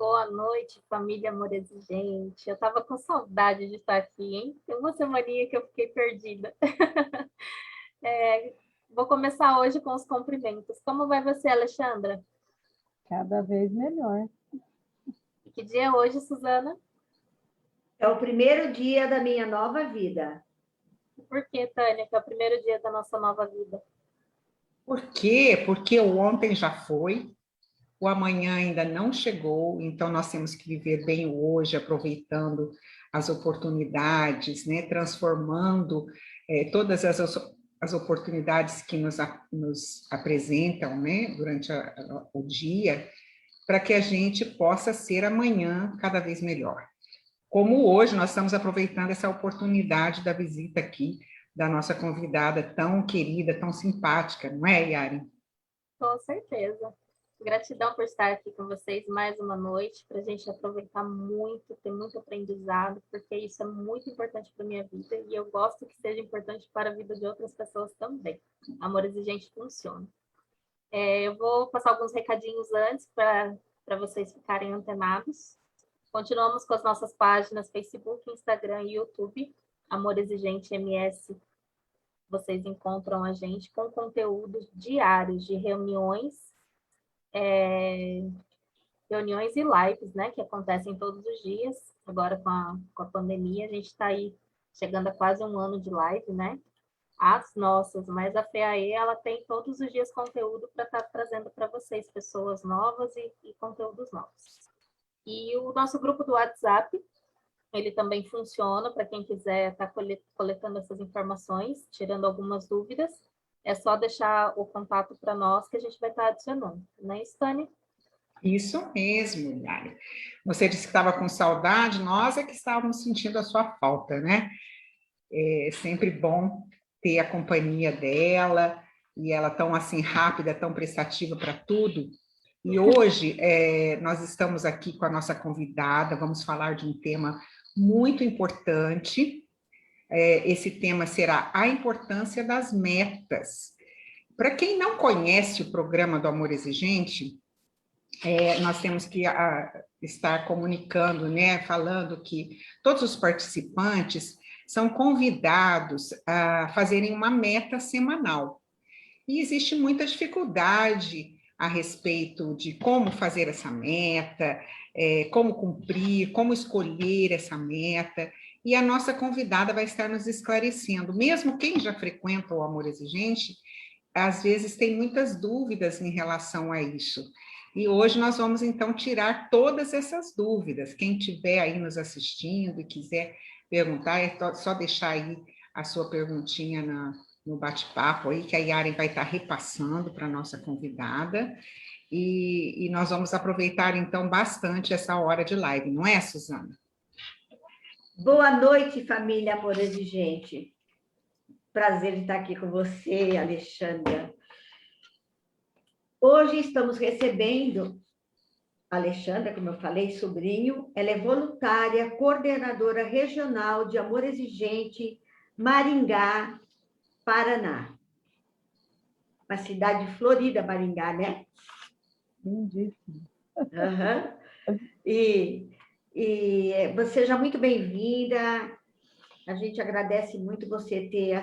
Boa noite, família Amor Exigente. Eu tava com saudade de estar aqui, hein? Tem uma semaninha que eu fiquei perdida. Vou começar hoje com os cumprimentos. Como vai você, Alexandra? Cada vez melhor. Que dia é hoje, Suzana? É o primeiro dia da minha nova vida. Por que, Tânia, que é o primeiro dia da nossa nova vida? Por quê? Porque o ontem já foi, o amanhã ainda não chegou, então nós temos que viver bem o hoje, aproveitando as oportunidades, né? Transformando todas as oportunidades que nos apresentam, né? Durante o dia, para que a gente possa ser amanhã cada vez melhor. Como hoje nós estamos aproveitando essa oportunidade da visita aqui da nossa convidada tão querida, tão simpática, não é, Yari? Com certeza. Gratidão por estar aqui com vocês mais uma noite, para a gente aproveitar muito, ter muito aprendizado, porque isso é muito importante para a minha vida e eu gosto que seja importante para a vida de outras pessoas também. Amor Exigente funciona. Eu vou passar alguns recadinhos antes para vocês ficarem antenados. Continuamos com as nossas páginas Facebook, Instagram e YouTube. Amor Exigente MS, vocês encontram a gente com conteúdos diários de reuniões e lives, né, que acontecem todos os dias. Agora com a pandemia, a gente está aí chegando a quase um ano de live, né? As nossas, mas a FEAE, ela tem todos os dias conteúdo para estar trazendo para vocês pessoas novas e conteúdos novos. E o nosso grupo do WhatsApp, ele também funciona para quem quiser estar coletando essas informações, tirando algumas dúvidas. É só deixar o contato para nós que a gente vai estar adicionando, né, Stânia? Isso mesmo, Yari. Você disse que estava com saudade, nós é que estávamos sentindo a sua falta, né? É sempre bom ter a companhia dela, e ela tão assim rápida, tão prestativa para tudo. E hoje nós estamos aqui com a nossa convidada, vamos falar de um tema muito importante. Esse tema será a importância das metas. Para quem não conhece o programa do Amor Exigente, nós temos que estar comunicando, né, falando que todos os participantes são convidados a fazerem uma meta semanal. E existe muita dificuldade a respeito de como fazer essa meta, como cumprir, como escolher essa meta, e a nossa convidada vai estar nos esclarecendo. Mesmo quem já frequenta o Amor Exigente, às vezes tem muitas dúvidas em relação a isso. E hoje nós vamos, então, tirar todas essas dúvidas. Quem estiver aí nos assistindo e quiser perguntar, é só deixar aí a sua perguntinha no bate-papo aí, que a Yaren vai estar repassando para a nossa convidada. E nós vamos aproveitar, então, bastante essa hora de live, não é, Suzana? Boa noite, família Amor Exigente. Prazer de estar aqui com você, Alexandra. Hoje estamos recebendo a Alexandra, como eu falei, sobrinho. Ela é voluntária, coordenadora regional de Amor Exigente, Maringá, Paraná. Uma cidade florida, Maringá, né? Lindíssimo. Uhum. E seja muito bem-vinda. A gente agradece muito você ter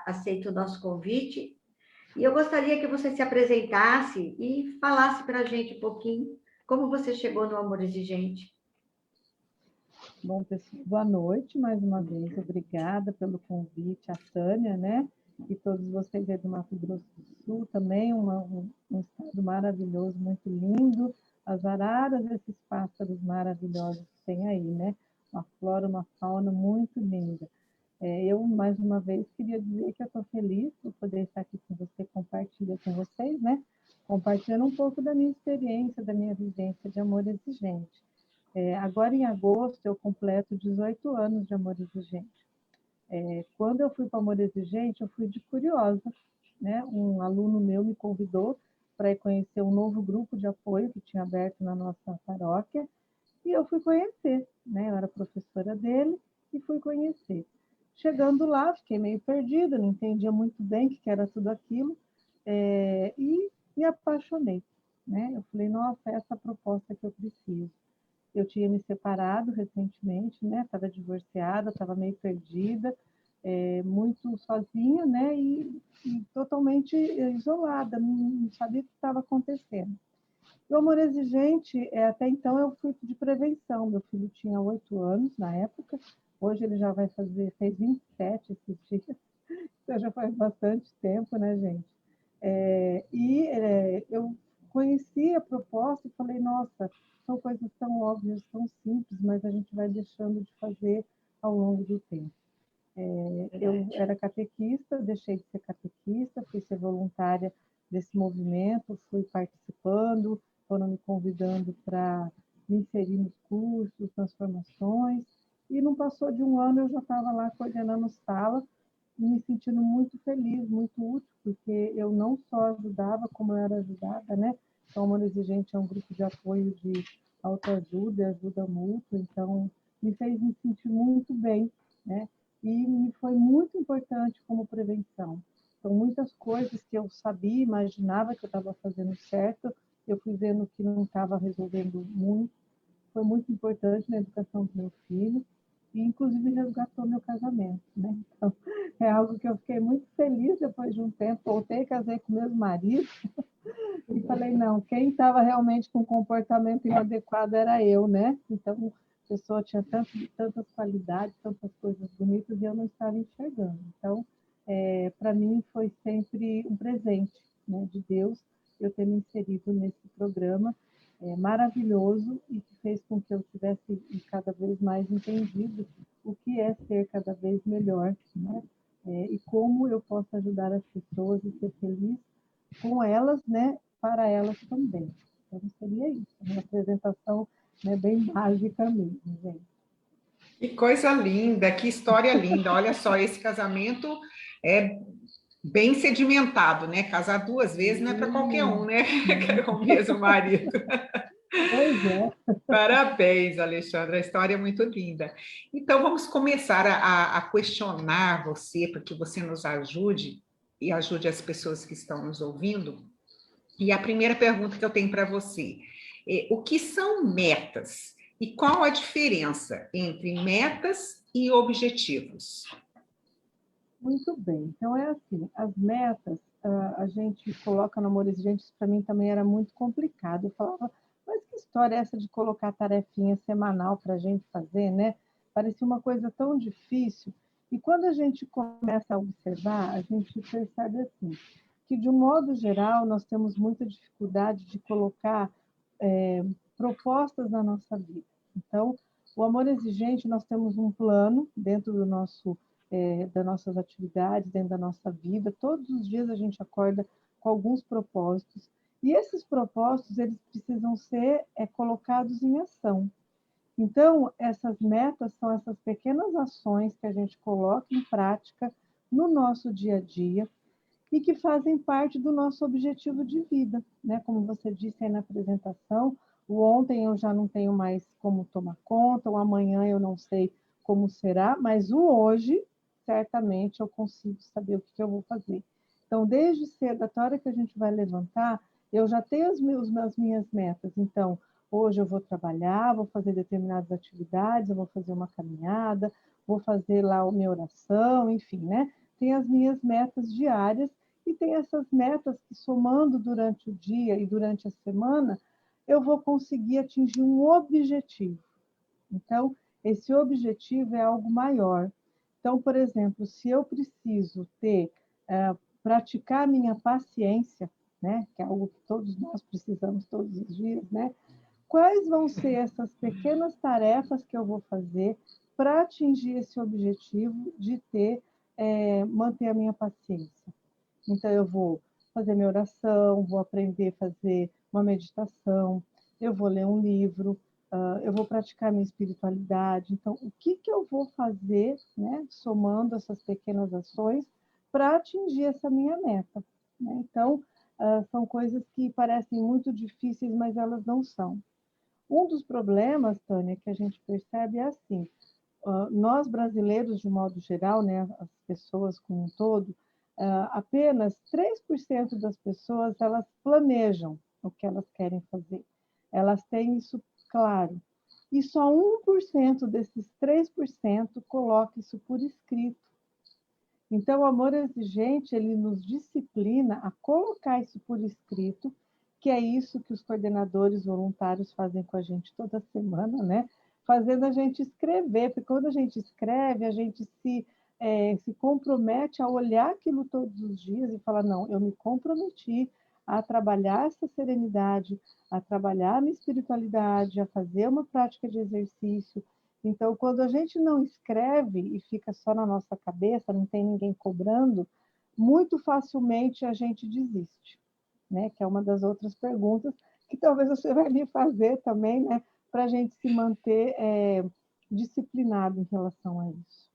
aceito o nosso convite. E eu gostaria que você se apresentasse e falasse para a gente um pouquinho como você chegou no Amor Exigente. Bom, pessoal, boa noite mais uma vez. Obrigada pelo convite, a Tânia, né? E todos vocês aí do Mato Grosso do Sul também, um estado maravilhoso, muito lindo. As araras, esses pássaros maravilhosos que tem aí, né? Uma flora, uma fauna muito linda. Eu, mais uma vez, queria dizer que eu estou feliz por poder estar aqui com você, compartilhar com vocês, né? Compartilhando um pouco da minha experiência, da minha vivência de Amor Exigente. Agora, em agosto, eu completo 18 anos de Amor Exigente. Quando eu fui para Amor Exigente, eu fui de curiosa, né? Um aluno meu me convidou para ir conhecer um novo grupo de apoio que tinha aberto na nossa paróquia, e eu fui conhecer, né? Eu era professora dele e fui conhecer. Chegando lá, fiquei meio perdida, não entendia muito bem o que era tudo aquilo, e me apaixonei, né? Eu falei, nossa, essa é a proposta que eu preciso. Eu tinha me separado recentemente, né? Estava divorciada, estava meio perdida, muito sozinha, né? E totalmente isolada, não sabia o que estava acontecendo. O amor exigente, até então, é o fruto de prevenção. Meu filho tinha 8 anos na época, hoje ele já fez 27 esses dias, então já faz bastante tempo, né, gente? Eu conheci a proposta e falei, nossa, são coisas tão óbvias, tão simples, mas a gente vai deixando de fazer ao longo do tempo. Eu era catequista, deixei de ser catequista, fui ser voluntária desse movimento, fui participando, foram me convidando para me inserir nos cursos, nas formações, e não passou de um ano eu já estava lá coordenando sala e me sentindo muito feliz, muito útil, porque eu não só ajudava, como eu era ajudada, né? Então, o Amor Exigente é um grupo de apoio de autoajuda e ajuda mútua, então me fez me sentir muito bem, né? E me foi muito importante como prevenção. Então, muitas coisas que eu sabia, imaginava que eu estava fazendo certo, eu fui vendo que não estava resolvendo muito. Foi muito importante na educação do meu filho e, inclusive, resgatou meu casamento, né? Então, é algo que eu fiquei muito feliz depois de um tempo. Voltei, casei com meu marido e falei, não, quem estava realmente com comportamento inadequado era eu, né? Então, a pessoa tinha tantas qualidades, tantas coisas bonitas e eu não estava enxergando. Então, para mim foi sempre um presente, né, de Deus eu ter me inserido nesse programa maravilhoso e que fez com que eu tivesse cada vez mais entendido o que é ser cada vez melhor, né? E como eu posso ajudar as pessoas e ser feliz com elas, né, para elas também. Então, seria isso, uma apresentação, né, bem básica mesmo, gente. Que coisa linda, que história linda. Olha só, esse casamento é bem sedimentado, né? Casar 2 vezes não é para qualquer um, né? Com o mesmo marido. Pois é. Parabéns, Alexandra, a história é muito linda. Então, vamos começar a questionar você, para que você nos ajude e ajude as pessoas que estão nos ouvindo. E a primeira pergunta que eu tenho para você é: o que são metas? E qual a diferença entre metas e objetivos? Muito bem. Então, é assim, as metas, a gente coloca no Amor Exigente, isso para mim também era muito complicado. Eu falava, mas que história é essa de colocar tarefinha semanal para a gente fazer, né? Parecia uma coisa tão difícil. E quando a gente começa a observar, a gente percebe assim, que de um modo geral nós temos muita dificuldade de colocar propostas na nossa vida. Então, o Amor Exigente, nós temos um plano dentro do nosso das nossas atividades, dentro da nossa vida. Todos os dias a gente acorda com alguns propósitos. E esses propósitos, eles precisam ser colocados em ação. Então, essas metas são essas pequenas ações que a gente coloca em prática no nosso dia a dia e que fazem parte do nosso objetivo de vida, né? Como você disse aí na apresentação, o ontem eu já não tenho mais como tomar conta, o amanhã eu não sei como será, mas o hoje, certamente, eu consigo saber o que eu vou fazer. Então, desde cedo, até a hora que a gente vai levantar, eu já tenho as minhas metas. Então, hoje eu vou trabalhar, vou fazer determinadas atividades, eu vou fazer uma caminhada, vou fazer lá a minha oração, enfim, né? Tem as minhas metas diárias e tem essas metas que, somando durante o dia e durante a semana, eu vou conseguir atingir um objetivo. Então, esse objetivo é algo maior. Então, por exemplo, se eu preciso praticar minha paciência, né, que é algo que todos nós precisamos todos os dias, né? Quais vão ser essas pequenas tarefas que eu vou fazer para atingir esse objetivo de manter a minha paciência? Então, eu vou fazer minha oração, vou aprender a fazer uma meditação, eu vou ler um livro, eu vou praticar minha espiritualidade. Então, o que eu vou fazer, né, somando essas pequenas ações, para atingir essa minha meta? Né? Então, são coisas que parecem muito difíceis, mas elas não são. Um dos problemas, Tânia, que a gente percebe é assim, nós brasileiros, de modo geral, né, as pessoas como um todo, apenas 3% das pessoas elas planejam o que elas querem fazer. Elas têm isso claro. e só 1% desses 3% coloca isso por escrito. Então, o amor exigente, ele nos disciplina a colocar isso por escrito, que é isso que os coordenadores voluntários fazem com a gente toda semana, né? Fazendo a gente escrever, porque quando a gente escreve, a gente se compromete a olhar aquilo todos os dias e falar, não, eu me comprometi a trabalhar essa serenidade, a trabalhar a minha espiritualidade, a fazer uma prática de exercício. Então, quando a gente não escreve e fica só na nossa cabeça, não tem ninguém cobrando, muito facilmente a gente desiste, né? Que é uma das outras perguntas que talvez você vai me fazer também, né? Para a gente se manter disciplinado em relação a isso.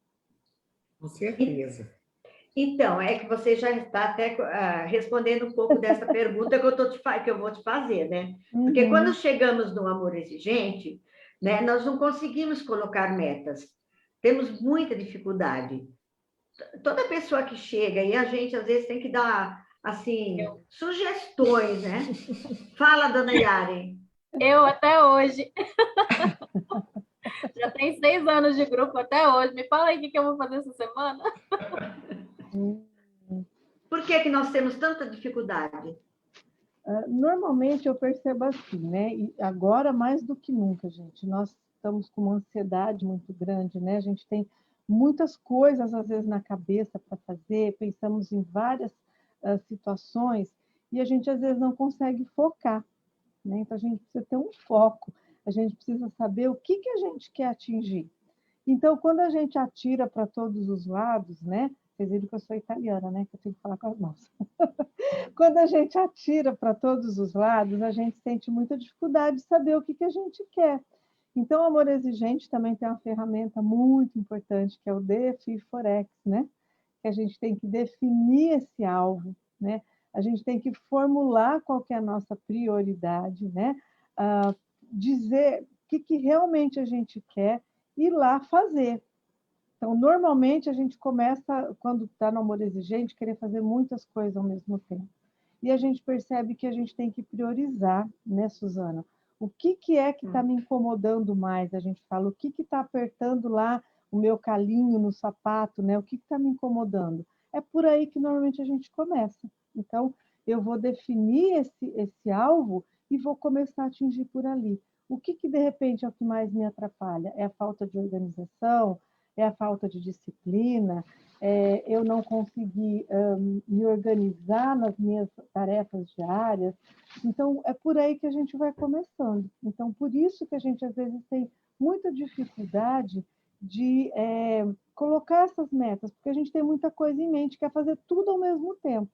Com certeza. Então, é que você já está até respondendo um pouco dessa pergunta que eu vou te fazer, né? Porque quando chegamos no amor exigente, né, nós não conseguimos colocar metas. Temos muita dificuldade. Toda pessoa que chega, e a gente às vezes tem que dar, assim, sugestões, né? Fala, dona Yari. Eu até hoje. Já tem 6 anos de grupo até hoje. Me fala aí o que eu vou fazer essa semana. Por que nós temos tanta dificuldade? Normalmente eu percebo assim, né? E agora mais do que nunca, gente, nós estamos com uma ansiedade muito grande, né? A gente tem muitas coisas às vezes na cabeça para fazer, pensamos em várias situações e a gente às vezes não consegue focar, né? Então a gente precisa ter um foco, a gente precisa saber o que a gente quer atingir. Então, quando a gente atira para todos os lados, né? Vocês viram que eu sou italiana, né? Que eu tenho que falar com as mãos. Quando a gente atira para todos os lados, a gente sente muita dificuldade de saber o que a gente quer. Então, o amor exigente também tem uma ferramenta muito importante, que é o DFI4X, né? Que a gente tem que definir esse alvo, né? A gente tem que formular qual que é a nossa prioridade, né? Dizer o que realmente a gente quer e ir lá fazer. Então, normalmente, a gente começa, quando está no amor exigente, querer fazer muitas coisas ao mesmo tempo. E a gente percebe que a gente tem que priorizar, né, Suzana? O que é que está me incomodando mais? A gente fala, o que está apertando lá o meu calinho no sapato, né? O que está me incomodando? É por aí que normalmente a gente começa. Então, eu vou definir esse alvo e vou começar a atingir por ali. O que de repente é o que mais me atrapalha? É a falta de organização? É a falta de disciplina? Eu não conseguir me organizar nas minhas tarefas diárias? Então, é por aí que a gente vai começando. Então, por isso que a gente, às vezes, tem muita dificuldade de colocar essas metas, porque a gente tem muita coisa em mente, quer fazer tudo ao mesmo tempo,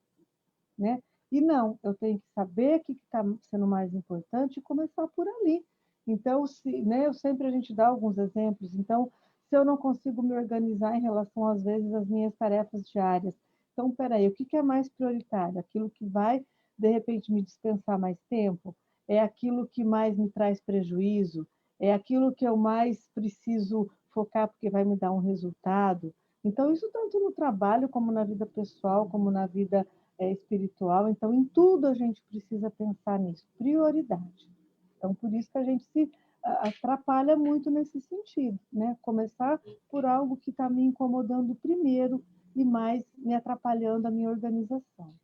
né? E não, eu tenho que saber o que está sendo mais importante e começar por ali. Então, né, a gente dá alguns exemplos. Então, se eu não consigo me organizar em relação, às vezes, às minhas tarefas diárias, então, peraí, o que é mais prioritário? Aquilo que vai, de repente, me dispensar mais tempo? É aquilo que mais me traz prejuízo? É aquilo que eu mais preciso focar porque vai me dar um resultado? Então, isso tanto no trabalho, como na vida pessoal, como na vida espiritual. Então, em tudo a gente precisa pensar nisso, prioridade. Então, por isso que a gente se atrapalha muito nesse sentido, né? Começar por algo que está me incomodando primeiro e mais me atrapalhando a minha organização.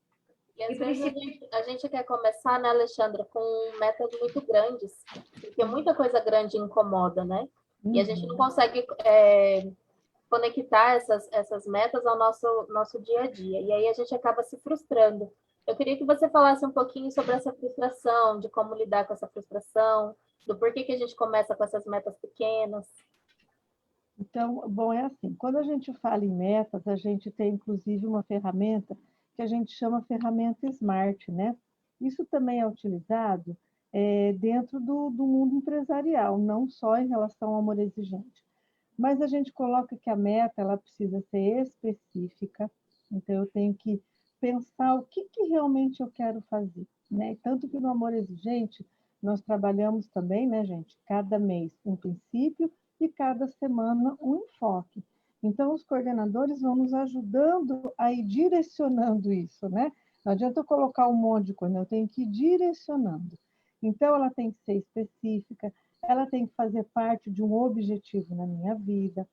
E às vezes a gente quer começar, né, Alexandra, com metas muito grandes, porque muita coisa grande incomoda, né? E a gente não consegue conectar essas metas ao nosso dia a dia. E aí a gente acaba se frustrando. Eu queria que você falasse um pouquinho sobre essa frustração, de como lidar com essa frustração, do porquê que a gente começa com essas metas pequenas. Então, bom, é assim, quando a gente fala em metas, a gente tem inclusive uma ferramenta que a gente chama ferramenta SMART, né? Isso também é utilizado dentro do mundo empresarial, não só em relação ao amor exigente. Mas a gente coloca que a meta ela precisa ser específica, então eu tenho que pensar o que realmente eu quero fazer, né? Tanto que no amor exigente nós trabalhamos também, né, gente? Cada mês um princípio e cada semana um enfoque. Então os coordenadores vão nos ajudando a ir direcionando isso, né? Não adianta eu colocar um monte de coisa, eu tenho que ir direcionando. Então ela tem que ser específica, ela tem que fazer parte de um objetivo na minha vida,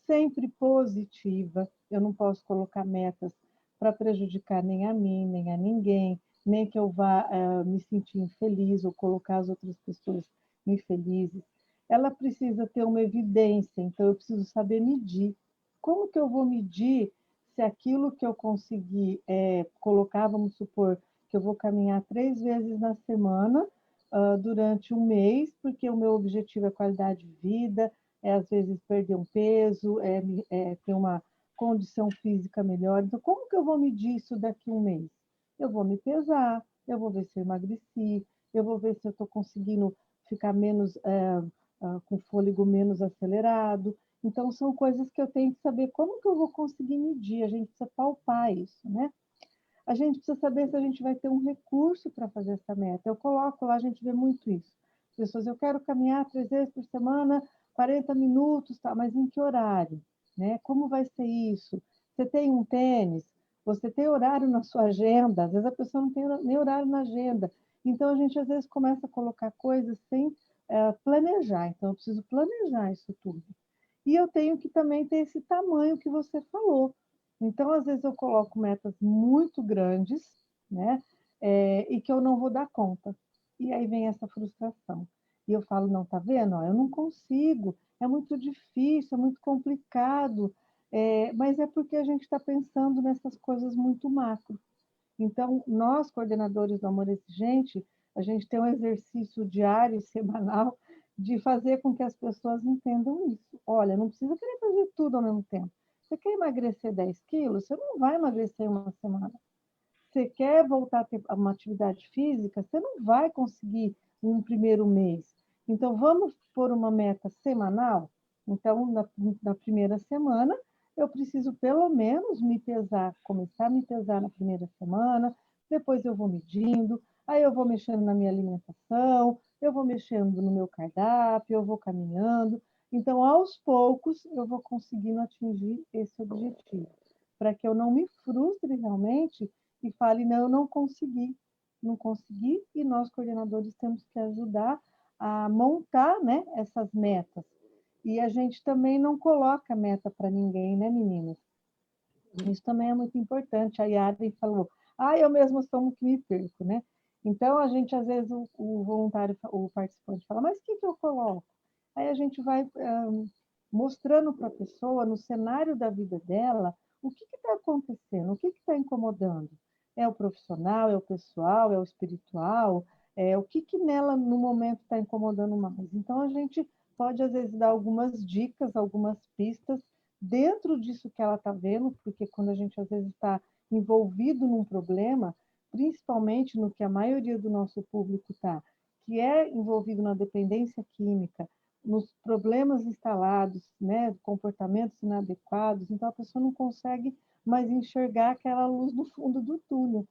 sempre positiva. Eu não posso colocar metas para prejudicar nem a mim, nem a ninguém, nem que eu vá me sentir infeliz ou colocar as outras pessoas infelizes. Ela precisa ter uma evidência, então eu preciso saber medir. Como que eu vou medir se aquilo que eu conseguir colocar, vamos supor, que eu vou caminhar 3 vezes na semana, durante um mês, porque o meu objetivo é qualidade de vida, às vezes perder um peso, ter uma condição física melhor. Então, como que eu vou medir isso daqui a um mês? Eu vou me pesar, eu vou ver se eu emagreci, eu vou ver se eu estou conseguindo ficar menos, com fôlego menos acelerado. Então, são coisas que eu tenho que saber como que eu vou conseguir medir, a gente precisa palpar isso, né? A gente precisa saber se a gente vai ter um recurso para fazer essa meta. Eu coloco lá, a gente vê muito isso. Pessoas, eu quero caminhar 3 vezes por semana, 40 minutos, tá? Mas em que horário? Né? Como vai ser isso? Você tem um tênis? Você tem horário na sua agenda? Às vezes a pessoa não tem nem horário na agenda. Então, a gente às vezes começa a colocar coisas sem planejar. Então, eu preciso planejar isso tudo. E eu tenho que também ter esse tamanho que você falou. Então, às vezes, eu coloco metas muito grandes, né? E que eu não vou dar conta. E aí vem essa frustração. E eu falo, não, tá vendo? Ó, eu não consigo, é muito difícil, é muito complicado. Mas é porque a gente está pensando nessas coisas muito macro. Então, nós, coordenadores do Amor Exigente, a gente tem um exercício diário e semanal de fazer com que as pessoas entendam isso. Olha, não precisa querer fazer tudo ao mesmo tempo. Você quer emagrecer 10 quilos? Você não vai emagrecer em uma semana. Você quer voltar a ter uma atividade física? Você não vai conseguir um primeiro mês. Então, vamos pôr uma meta semanal? Então, na primeira semana, eu preciso pelo menos me pesar, começar a me pesar na primeira semana, depois eu vou medindo, aí eu vou mexendo na minha alimentação, eu vou mexendo no meu cardápio, eu vou caminhando. Então, aos poucos, eu vou conseguindo atingir esse objetivo, para que eu não me frustre realmente e fale, não, eu não consegui, não consegui, e nós, coordenadores, temos que ajudar a montar, né, essas metas. E a gente também não coloca meta para ninguém, né, meninas? Isso também é muito importante. A Yara falou, eu mesmo sou um que me perco, né? Então, a gente, às vezes, o voluntário, o participante fala, mas o que eu coloco? Aí a gente vai mostrando para a pessoa, no cenário da vida dela, o que está acontecendo, o que está incomodando. É o profissional, é o pessoal, é o espiritual, o que nela, no momento, está incomodando mais. Então, a gente pode, às vezes, dar algumas dicas, algumas pistas, dentro disso que ela está vendo, porque quando a gente às vezes está envolvido num problema, principalmente no que a maioria do nosso público está, que é envolvido na dependência química, nos problemas instalados, né, comportamentos inadequados, então a pessoa não consegue mais enxergar aquela luz no fundo do túnel.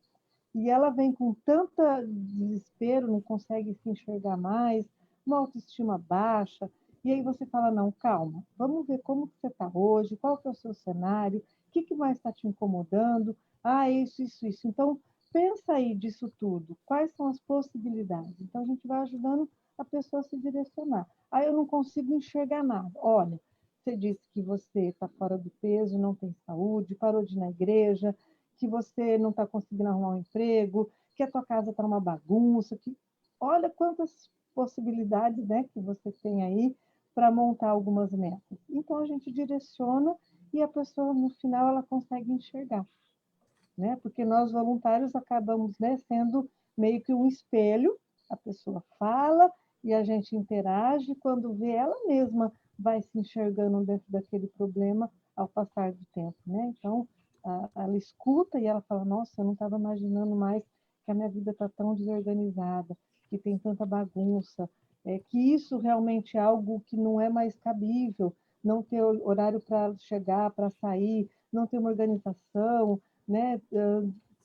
E ela vem com tanta desespero, não consegue se enxergar mais, uma autoestima baixa, e aí você fala, não, calma, vamos ver como que você está hoje, qual que é o seu cenário, o que mais está te incomodando, isso. Então, pensa aí disso tudo, quais são as possibilidades? Então, a gente vai ajudando a pessoa a se direcionar. Aí eu não consigo enxergar nada. Olha, você disse que você está fora do peso, não tem saúde, parou de ir na igreja, que você não está conseguindo arrumar um emprego, que a tua casa está uma bagunça, que olha quantas possibilidades, né, que você tem aí para montar algumas metas. Então a gente direciona e a pessoa no final ela consegue enxergar, né? Porque nós voluntários acabamos, né, sendo meio que um espelho, a pessoa fala e a gente interage, quando vê ela mesma vai se enxergando dentro daquele problema ao passar do tempo, né? Então ela escuta e ela fala, nossa, eu não estava imaginando mais que a minha vida está tão desorganizada, que tem tanta bagunça, que isso realmente é algo que não é mais cabível, não ter horário para chegar, para sair, não ter uma organização, né?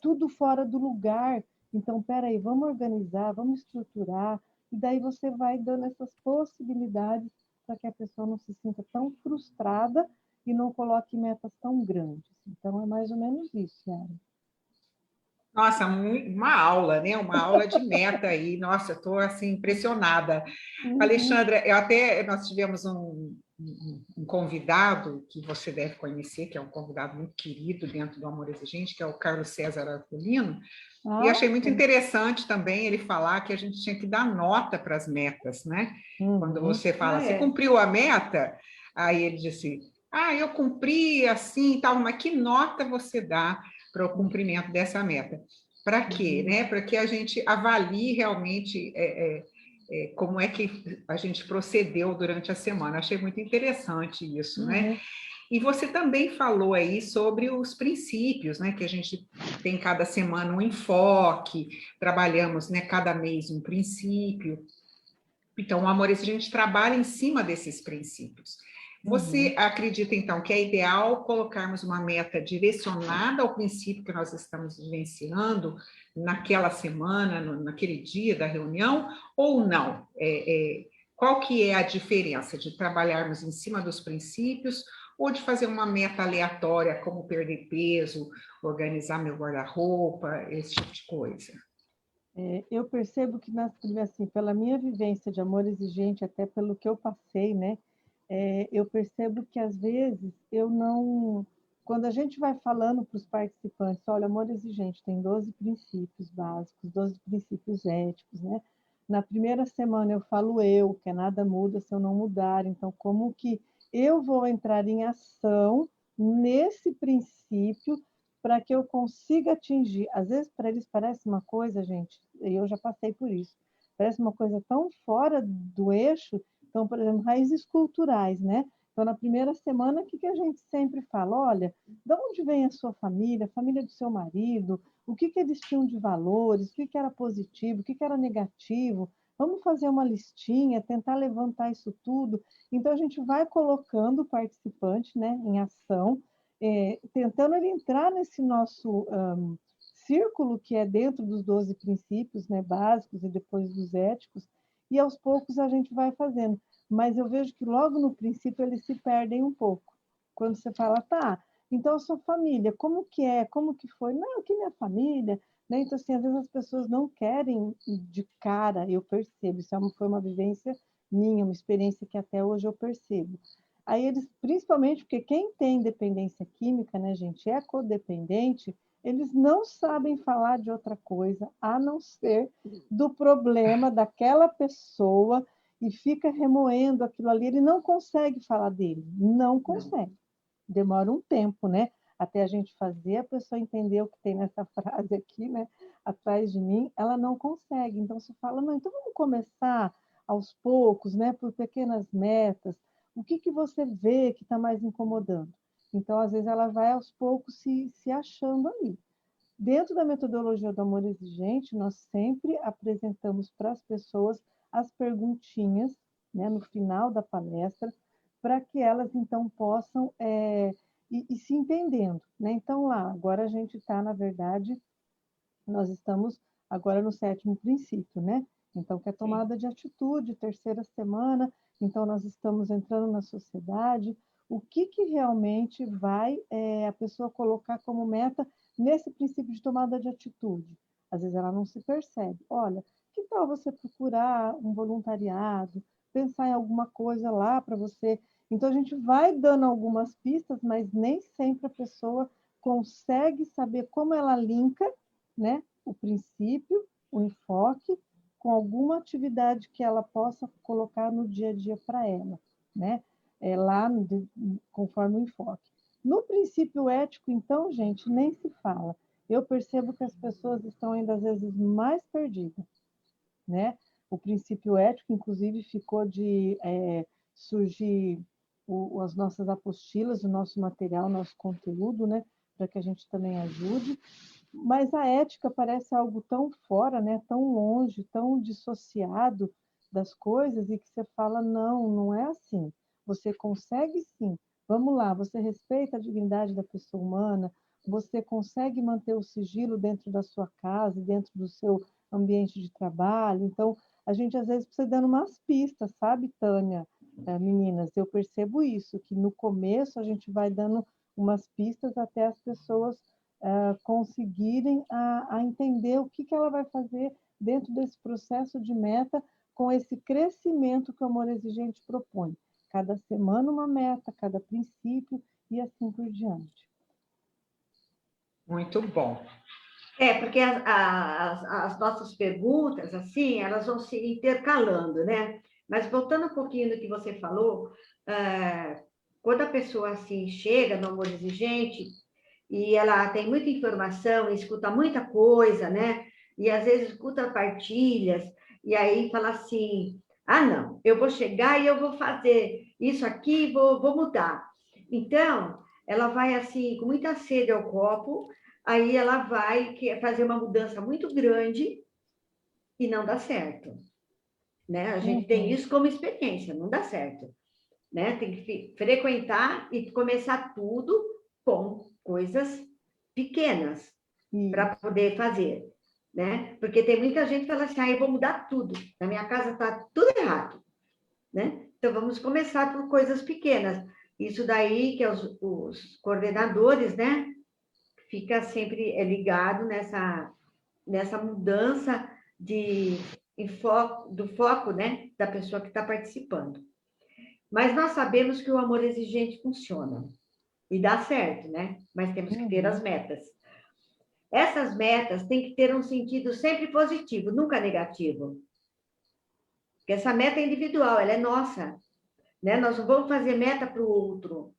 Tudo fora do lugar. Então, peraí, vamos organizar, vamos estruturar, e daí você vai dando essas possibilidades para que a pessoa não se sinta tão frustrada e não coloque metas tão grandes. Então, é mais ou menos isso, Yara. Nossa, uma aula, né? Uma aula de meta aí. Nossa, eu estou assim impressionada. Uhum, Alexandra, nós tivemos um convidado que você deve conhecer, que é um convidado muito querido dentro do Amor Exigente, que é o Carlos César Arculino, e achei muito nossa, interessante também ele falar que a gente tinha que dar nota para as metas, né? Quando uhum, você fala, Ah, você é. cumpriu a meta? Aí ele disse, eu cumpri assim e tal, mas que nota você dá para o cumprimento dessa meta? Para quê, uhum, né? Para que a gente avalie realmente como é que a gente procedeu durante a semana. Achei muito interessante isso, né? uhum, E você também falou aí sobre os princípios, né? Que a gente tem cada semana um enfoque, trabalhamos, né, cada mês um princípio. Então, o Amores, a gente trabalha em cima desses princípios. uhum. Você acredita, então, que é ideal colocarmos uma meta direcionada ao princípio que nós estamos vivenciando naquela semana, naquele dia da reunião, ou não? Qual que é a diferença de trabalharmos em cima dos princípios ou de fazer uma meta aleatória, como perder peso, organizar meu guarda-roupa, esse tipo de coisa? Eu percebo que, assim, pela minha vivência de amor exigente, até pelo que eu passei, né? Eu percebo que, às vezes, eu não... Quando a gente vai falando para os participantes, olha, amor exigente tem 12 princípios básicos, 12 princípios éticos, né? Na primeira semana eu falo que é nada muda se eu não mudar. Então, como que eu vou entrar em ação nesse princípio para que eu consiga atingir? Às vezes, para eles parece uma coisa, gente, e eu já passei por isso, parece uma coisa tão fora do eixo. Então, por exemplo, raízes culturais, né? Então, na primeira semana, o que a gente sempre fala? Olha, de onde vem a sua família, a família do seu marido, o que eles tinham de valores, o que era positivo, o que era negativo. Vamos fazer uma listinha, tentar levantar isso tudo. Então, a gente vai colocando o participante, né, em ação, tentando ele entrar nesse nosso círculo que é dentro dos 12 princípios, né, básicos e depois dos éticos, e aos poucos a gente vai fazendo. Mas eu vejo que logo no princípio eles se perdem um pouco. Quando você fala, tá, então a sua família, como que é? Como que foi? Não, que minha família, né? Então, assim, às vezes as pessoas não querem de cara, eu percebo, isso foi uma vivência minha, uma experiência que até hoje eu percebo. Aí eles, principalmente porque quem tem dependência química, né, gente, é codependente, eles não sabem falar de outra coisa a não ser do problema daquela pessoa e fica remoendo aquilo ali. Ele não consegue falar dele, não Não. consegue. Demora um tempo, né? Até a gente fazer a pessoa entender o que tem nessa frase aqui, né? Atrás de mim, ela não consegue. Então, se fala, não, então vamos começar aos poucos, né? Por pequenas metas. O que você vê que está mais incomodando? Então, às vezes, ela vai aos poucos se achando ali. Dentro da metodologia do amor exigente, nós sempre apresentamos para as pessoas as perguntinhas, né, no final da palestra, para que elas então possam ir se entendendo, né? Então lá, agora a gente está, na verdade, nós estamos agora no sétimo princípio, né? Então, que é Sim. tomada de atitude, terceira semana, então nós estamos entrando na sociedade. O que realmente vai a pessoa colocar como meta nesse princípio de tomada de atitude? Às vezes ela não se percebe. Olha, que tal você procurar um voluntariado, pensar em alguma coisa lá para você? Então, a gente vai dando algumas pistas, mas nem sempre a pessoa consegue saber como ela linka, né, o princípio, o enfoque, com alguma atividade que ela possa colocar no dia a dia para ela, né? Lá, conforme o enfoque. No princípio ético, então, gente, nem se fala. Eu percebo que as pessoas estão ainda, às vezes, mais perdidas, né? O princípio ético, inclusive, ficou de surgir as nossas apostilas, o nosso material, o nosso conteúdo, né? Para que a gente também ajude. Mas a ética parece algo tão fora, né? Tão longe, tão dissociado das coisas, e que você fala, não, não é assim. Você consegue sim. Vamos lá, você respeita a dignidade da pessoa humana, você consegue manter o sigilo dentro da sua casa, dentro do seu ambiente de trabalho. Então, a gente às vezes precisa dando umas pistas, sabe, Tânia? Meninas, eu percebo isso, que no começo a gente vai dando umas pistas até as pessoas conseguirem a entender o que ela vai fazer dentro desse processo de meta, com esse crescimento que o Amor Exigente propõe. Cada semana uma meta, cada princípio e assim por diante. Muito bom. Porque as nossas perguntas, assim, elas vão se intercalando, né? Mas voltando um pouquinho do que você falou, quando a pessoa, assim, chega no Amor Exigente e ela tem muita informação, escuta muita coisa, né? E às vezes escuta partilhas, e aí fala assim, não, eu vou chegar e eu vou fazer isso aqui, vou mudar. Então, ela vai, assim, com muita sede ao copo, aí ela vai fazer uma mudança muito grande e não dá certo, né? A gente tem isso como experiência, não dá certo, né? Tem que frequentar e começar tudo com coisas pequenas para poder fazer, né? Porque tem muita gente que fala assim, eu vou mudar tudo, na minha casa está tudo errado, né? Então vamos começar por coisas pequenas. Isso daí que os coordenadores, né? Fica sempre ligado nessa mudança do foco, né, da pessoa que está participando. Mas nós sabemos que o amor exigente funciona e dá certo, né? Mas temos que ter as metas. Essas metas têm que ter um sentido sempre positivo, nunca negativo. Porque essa meta é individual, ela é nossa, né? Nós não vamos fazer meta para o outro.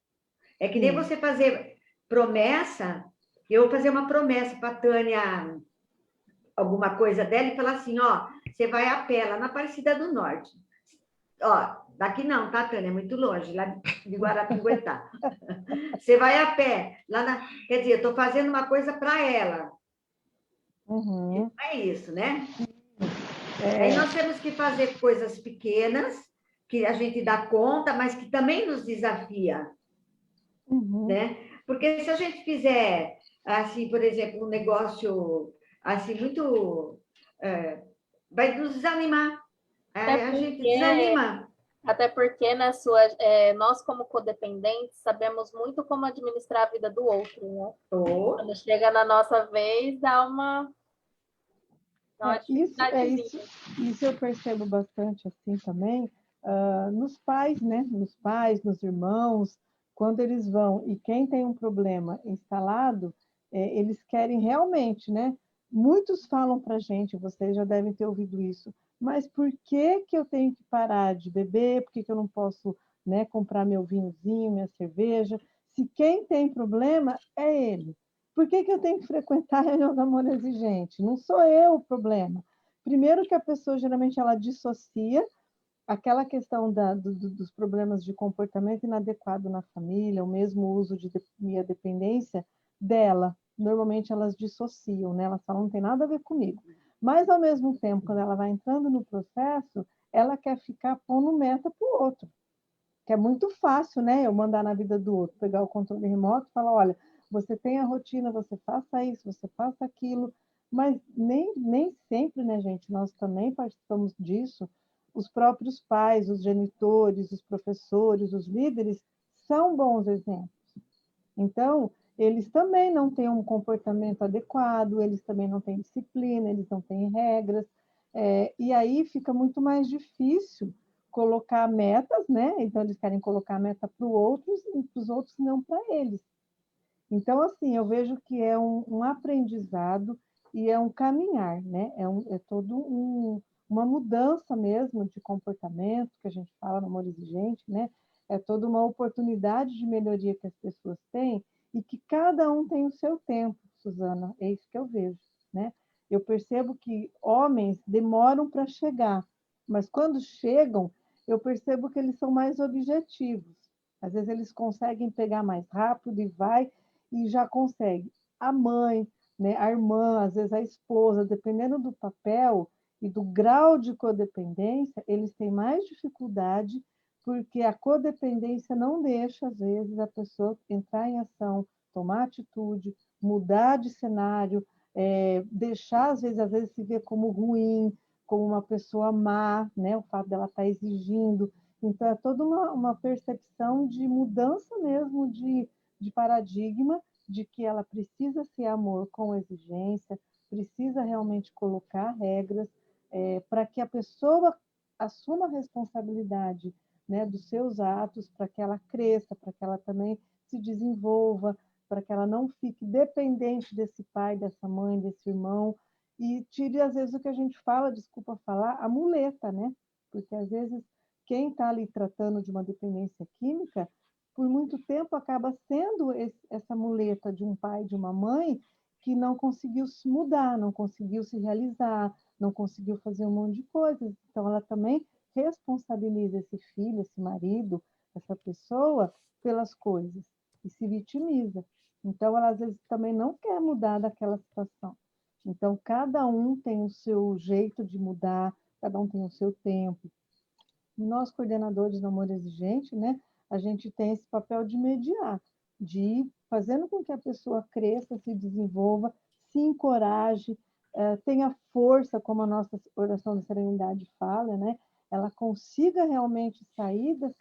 É que nem você fazer promessa. Eu vou fazer uma promessa para a Tânia, alguma coisa dela, e falar assim, você vai a pé lá na Aparecida do Norte. Daqui não, tá, Tânia? É muito longe, lá de Guaratinguetá. Você vai a pé, quer dizer, eu estou fazendo uma coisa para ela. É isso, né? Aí nós temos que fazer coisas pequenas, que a gente dá conta, mas que também nos desafia, né? Porque se a gente fizer, assim, por exemplo, um negócio assim, muito... vai nos desanimar. A gente desanima. Até porque nós, como codependentes, sabemos muito como administrar a vida do outro, né? Quando chega na nossa vez, dá uma isso eu percebo bastante assim também, nos pais, né? Nos pais, nos irmãos, quando eles vão, e quem tem um problema instalado, eles querem realmente, né? Muitos falam para a gente, vocês já devem ter ouvido isso, mas por que eu tenho que parar de beber? Por que eu não posso, né, comprar meu vinhozinho, minha cerveja? Se quem tem problema é ele. Por que eu tenho que frequentar a reunião do amor exigente? Não sou eu o problema. Primeiro que a pessoa, geralmente, ela dissocia aquela questão dos problemas de comportamento inadequado na família, o mesmo uso de minha dependência dela. Normalmente, elas dissociam, né? Elas falam, não tem nada a ver comigo. Mas, ao mesmo tempo, quando ela vai entrando no processo, ela quer ficar pondo meta para o outro. Que é muito fácil, né? Eu mandar na vida do outro, pegar o controle remoto e falar, olha, você tem a rotina, você faça isso, você faça aquilo, mas nem sempre, né, gente? Nós também participamos disso. Os próprios pais, os genitores, os professores, os líderes são bons exemplos. Então, eles também não têm um comportamento adequado, eles também não têm disciplina, eles não têm regras, e aí fica muito mais difícil colocar metas, né? Então, eles querem colocar meta para os outros não para eles. Então, assim, eu vejo que é um aprendizado e é um caminhar, né? É todo uma mudança mesmo de comportamento, que a gente fala no amor exigente, né? É toda uma oportunidade de melhoria que as pessoas têm e que cada um tem o seu tempo, Suzana, é isso que eu vejo, né? Eu percebo que homens demoram para chegar, mas quando chegam, eu percebo que eles são mais objetivos. Às vezes eles conseguem pegar mais rápido e já consegue. A mãe, né, a irmã, às vezes a esposa, dependendo do papel e do grau de codependência, eles têm mais dificuldade porque a codependência não deixa, às vezes, a pessoa entrar em ação, tomar atitude, mudar de cenário, deixar, às vezes, se ver como ruim, como uma pessoa má, né? O fato dela estar exigindo. Então, é toda uma percepção de mudança mesmo de paradigma, de que ela precisa ser amor com exigência, precisa realmente colocar regras para que a pessoa assuma a responsabilidade, né, dos seus atos, para que ela cresça, para que ela também se desenvolva, para que ela não fique dependente desse pai, dessa mãe, desse irmão, e tire, às vezes, o que a gente fala, desculpa falar, a muleta, né? Porque, às vezes, quem está ali tratando de uma dependência química, por muito tempo acaba sendo essa muleta de um pai, de uma mãe, que não conseguiu se mudar, não conseguiu se realizar, não conseguiu fazer um monte de coisas. Então, ela também responsabiliza esse filho, esse marido, essa pessoa, pelas coisas, e se vitimiza. Então, ela, às vezes, também não quer mudar daquela situação. Então, cada um tem o seu jeito de mudar, cada um tem o seu tempo. Nós, coordenadores do Amor Exigente, né, a gente tem esse papel de mediar, de ir fazendo com que a pessoa cresça, se desenvolva, se encoraje, tenha força, como a nossa oração da serenidade fala, né, ela consiga realmente sair desse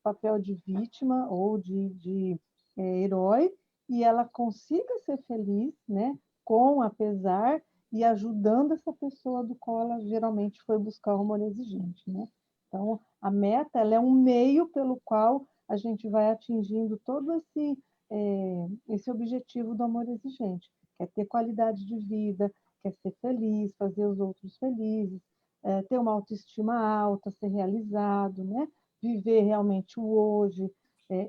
papel de vítima ou de herói, e ela consiga ser feliz, né, com, apesar, e ajudando essa pessoa do qual ela geralmente foi buscar o amor exigente, né? Então, a meta ela é um meio pelo qual a gente vai atingindo todo esse objetivo do amor exigente. Quer ter qualidade de vida, quer ser feliz, fazer os outros felizes, ter uma autoestima alta, ser realizado, né? Viver realmente o hoje,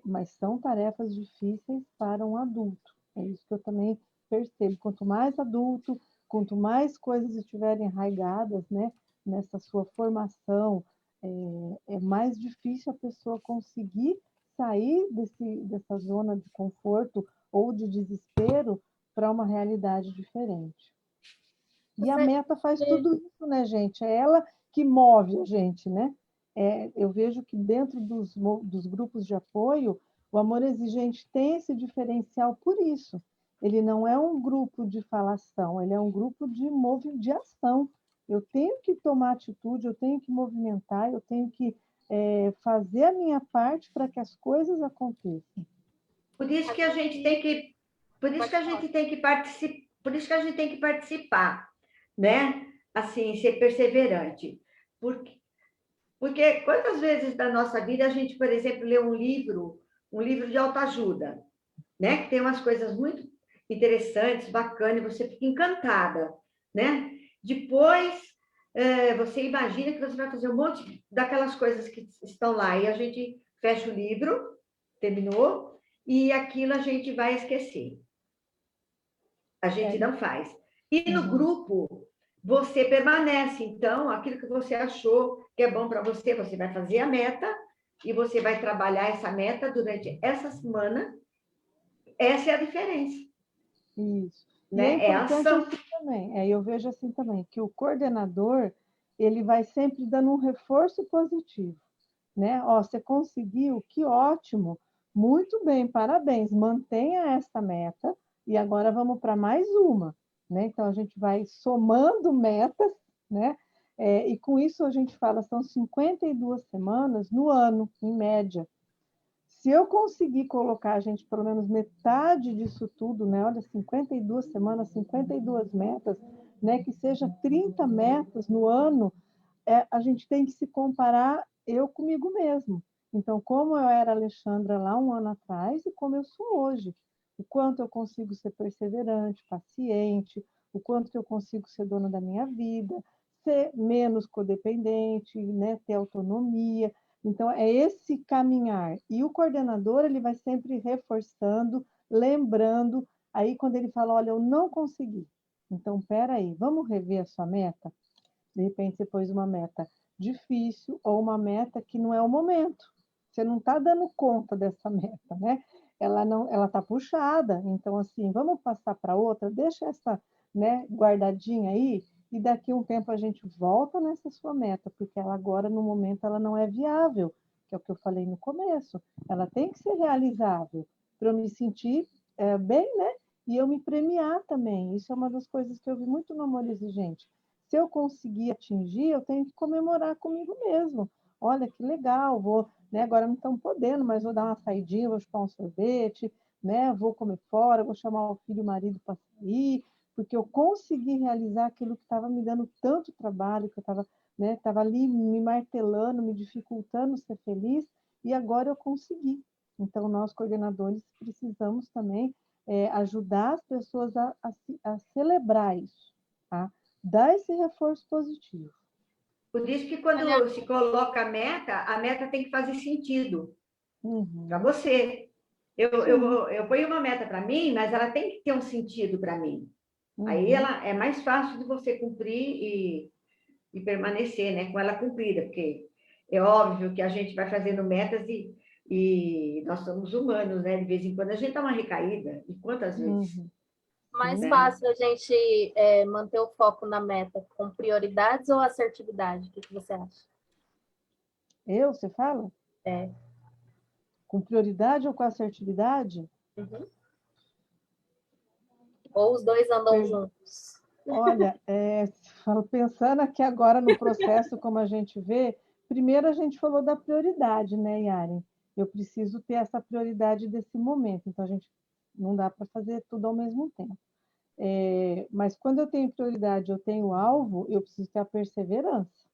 mas são tarefas difíceis para um adulto. É isso que eu também percebo. Quanto mais adulto, quanto mais coisas estiverem arraigadas, né, nessa sua formação, é mais difícil a pessoa conseguir sair dessa zona de conforto ou de desespero para uma realidade diferente. E a meta faz tudo isso, né, gente? É ela que move a gente, né? Eu vejo que dentro dos grupos de apoio, o Amor Exigente tem esse diferencial por isso. Ele não é um grupo de falação, ele é um grupo de ação. Eu tenho que tomar atitude, eu tenho que movimentar, eu tenho que fazer a minha parte para que as coisas aconteçam. Por isso que a gente tem que, por isso que a gente tem que participar, por isso que a gente tem que participar, né? Assim, ser perseverante. Porque quantas vezes da nossa vida a gente, por exemplo, lê um livro de autoajuda, né? Que tem umas coisas muito interessantes, bacanas, você fica encantada, né? Depois, você imagina que você vai fazer um monte daquelas coisas que estão lá e a gente fecha o livro, terminou, e aquilo a gente vai esquecer. A gente não faz. E no grupo, você permanece. Então, aquilo que você achou que é bom para você, você vai fazer a meta e você vai trabalhar essa meta durante essa semana. Essa é a diferença. Isso. Né? É importante ação. assim também. Eu vejo assim também, que o coordenador, ele vai sempre dando um reforço positivo, né? Ó, você conseguiu, que ótimo, muito bem, parabéns, mantenha essa meta e agora vamos para mais uma, né? Então a gente vai somando metas, né? E com isso a gente fala, são 52 semanas no ano, em média. Se eu conseguir colocar, a gente, pelo menos metade disso tudo, né? Olha, 52 semanas, 52 metas, né? Que seja 30 metas no ano, a gente tem que se comparar eu comigo mesmo. Então, como eu era Alexandra lá um ano atrás e como eu sou hoje. O quanto eu consigo ser perseverante, paciente, o quanto que eu consigo ser dona da minha vida, ser menos codependente, né? Ter autonomia. Então, é esse caminhar. E o coordenador, ele vai sempre reforçando, lembrando. Aí, quando ele fala, olha, eu não consegui. Então, espera aí, vamos rever a sua meta? De repente, você pôs uma meta difícil ou uma meta que não é o momento. Você não está dando conta dessa meta, né? Ela está puxada. Então, assim, vamos passar para outra? Deixa essa, né, guardadinha aí e daqui a um tempo a gente volta nessa sua meta, porque ela agora, no momento, ela não é viável, que é o que eu falei no começo. Ela tem que ser realizável para eu me sentir bem, né? E eu me premiar também. Isso é uma das coisas que eu vi muito no Amor Exigente. Se eu conseguir atingir, eu tenho que comemorar comigo mesmo. Olha que legal, vou, né, agora não estão podendo, mas vou dar uma saidinha, vou chupar um sorvete, né? Vou comer fora, vou chamar o filho e o marido para sair, porque eu consegui realizar aquilo que estava me dando tanto trabalho, que eu estava, né, tava ali me martelando, me dificultando ser feliz, e agora eu consegui. Então, nós, coordenadores, precisamos também ajudar as pessoas a celebrar isso, tá? Dar esse reforço positivo. Por isso que quando se coloca a meta tem que fazer sentido para você. Eu ponho uma meta para mim, mas ela tem que ter um sentido para mim. Aí ela é mais fácil de você cumprir e permanecer, né, com ela cumprida, porque é óbvio que a gente vai fazendo metas e nós somos humanos, né? De vez em quando a gente dá uma recaída. E quantas vezes? Mais Né? fácil a gente manter o foco na meta com prioridades ou assertividade? O que você acha? Você fala? É. Com prioridade ou com assertividade? Uhum. Ou os dois andam juntos? Olha, pensando aqui agora no processo, como a gente vê, primeiro a gente falou da prioridade, né, Yaren? Eu preciso ter essa prioridade desse momento, então a gente não dá para fazer tudo ao mesmo tempo. Mas quando eu tenho prioridade, eu tenho alvo, eu preciso ter a perseverança,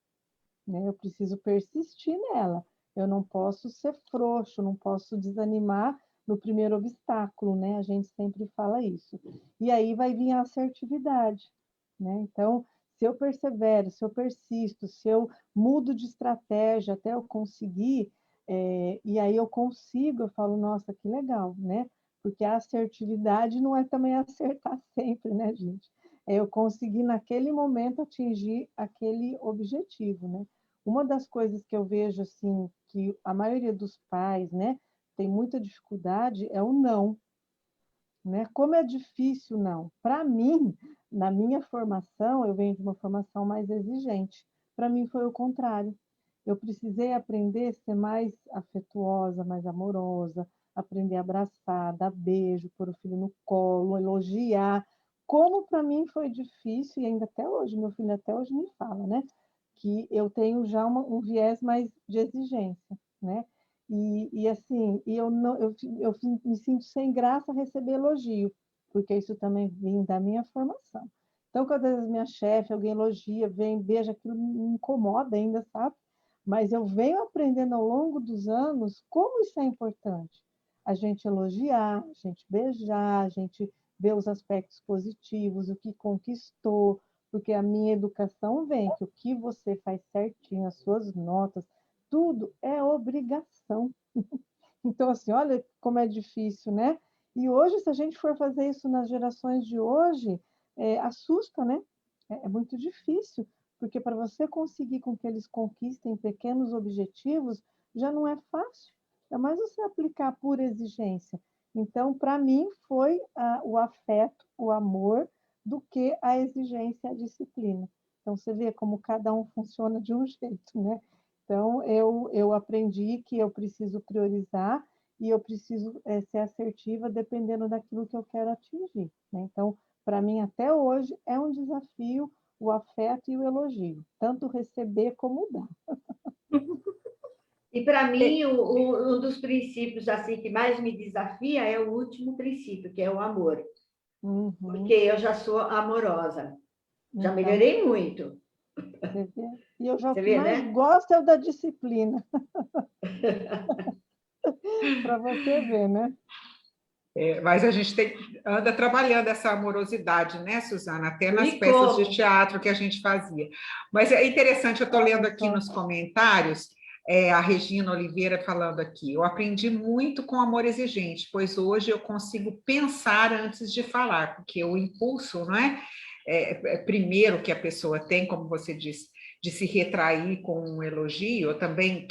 né? Eu preciso persistir nela. Eu não posso ser frouxo, não posso desanimar no primeiro obstáculo, né? A gente sempre fala isso. E aí vai vir a assertividade, né? Então, se eu persevero, se eu persisto, se eu mudo de estratégia até eu conseguir, e aí eu consigo, eu falo, nossa, que legal, né? Porque a assertividade não é também acertar sempre, né, gente? É eu conseguir naquele momento atingir aquele objetivo, né? Uma das coisas que eu vejo assim que a maioria dos pais, né, tem muita dificuldade é o não, né? Como é difícil não. Para mim, na minha formação, eu venho de uma formação mais exigente. Para mim foi o contrário. Eu precisei aprender a ser mais afetuosa, mais amorosa, aprender a abraçar, dar beijo, pôr o filho no colo, elogiar. Como para mim foi difícil, e ainda até hoje, meu filho até hoje me fala, né? Que eu tenho já um viés mais de exigência, né? E assim, eu não, eu me sinto sem graça a receber elogio, porque isso também vem da minha formação. Então, quando às vezes minha chefe, alguém elogia, vem, beija, aquilo me incomoda ainda, sabe? Mas eu venho aprendendo ao longo dos anos como isso é importante. A gente elogiar, a gente beijar, a gente ver os aspectos positivos, o que conquistou, porque a minha educação vem que o que você faz certinho, as suas notas, tudo é obrigação. Então, assim, olha como é difícil, né? E hoje, se a gente for fazer isso nas gerações de hoje, assusta, né? É muito difícil, porque para você conseguir com que eles conquistem pequenos objetivos, já não é fácil. É mais você aplicar por exigência. Então, para mim, foi o afeto, o amor, do que a exigência e a disciplina. Então, você vê como cada um funciona de um jeito, né? Então, eu aprendi que eu preciso priorizar e eu preciso ser assertiva dependendo daquilo que eu quero atingir, né? Então, para mim, até hoje, é um desafio o afeto e o elogio, tanto receber como dar. E para mim, um dos princípios assim que mais me desafia é o último princípio, que é o amor. Porque eu já sou amorosa. Já Então, melhorei muito. você vê? E eu já o Você que vê, mais né? gosto é o da disciplina. Para você ver, né? Mas a gente anda trabalhando essa amorosidade, né, Suzana? Até nas E peças de como? teatro que a gente fazia. Mas é interessante, eu estou lendo aqui nos comentários, a Regina Oliveira falando aqui, eu aprendi muito com amor exigente, pois hoje eu consigo pensar antes de falar, porque o impulso, não é? Primeiro que a pessoa tem, como você disse, de se retrair com um elogio, eu também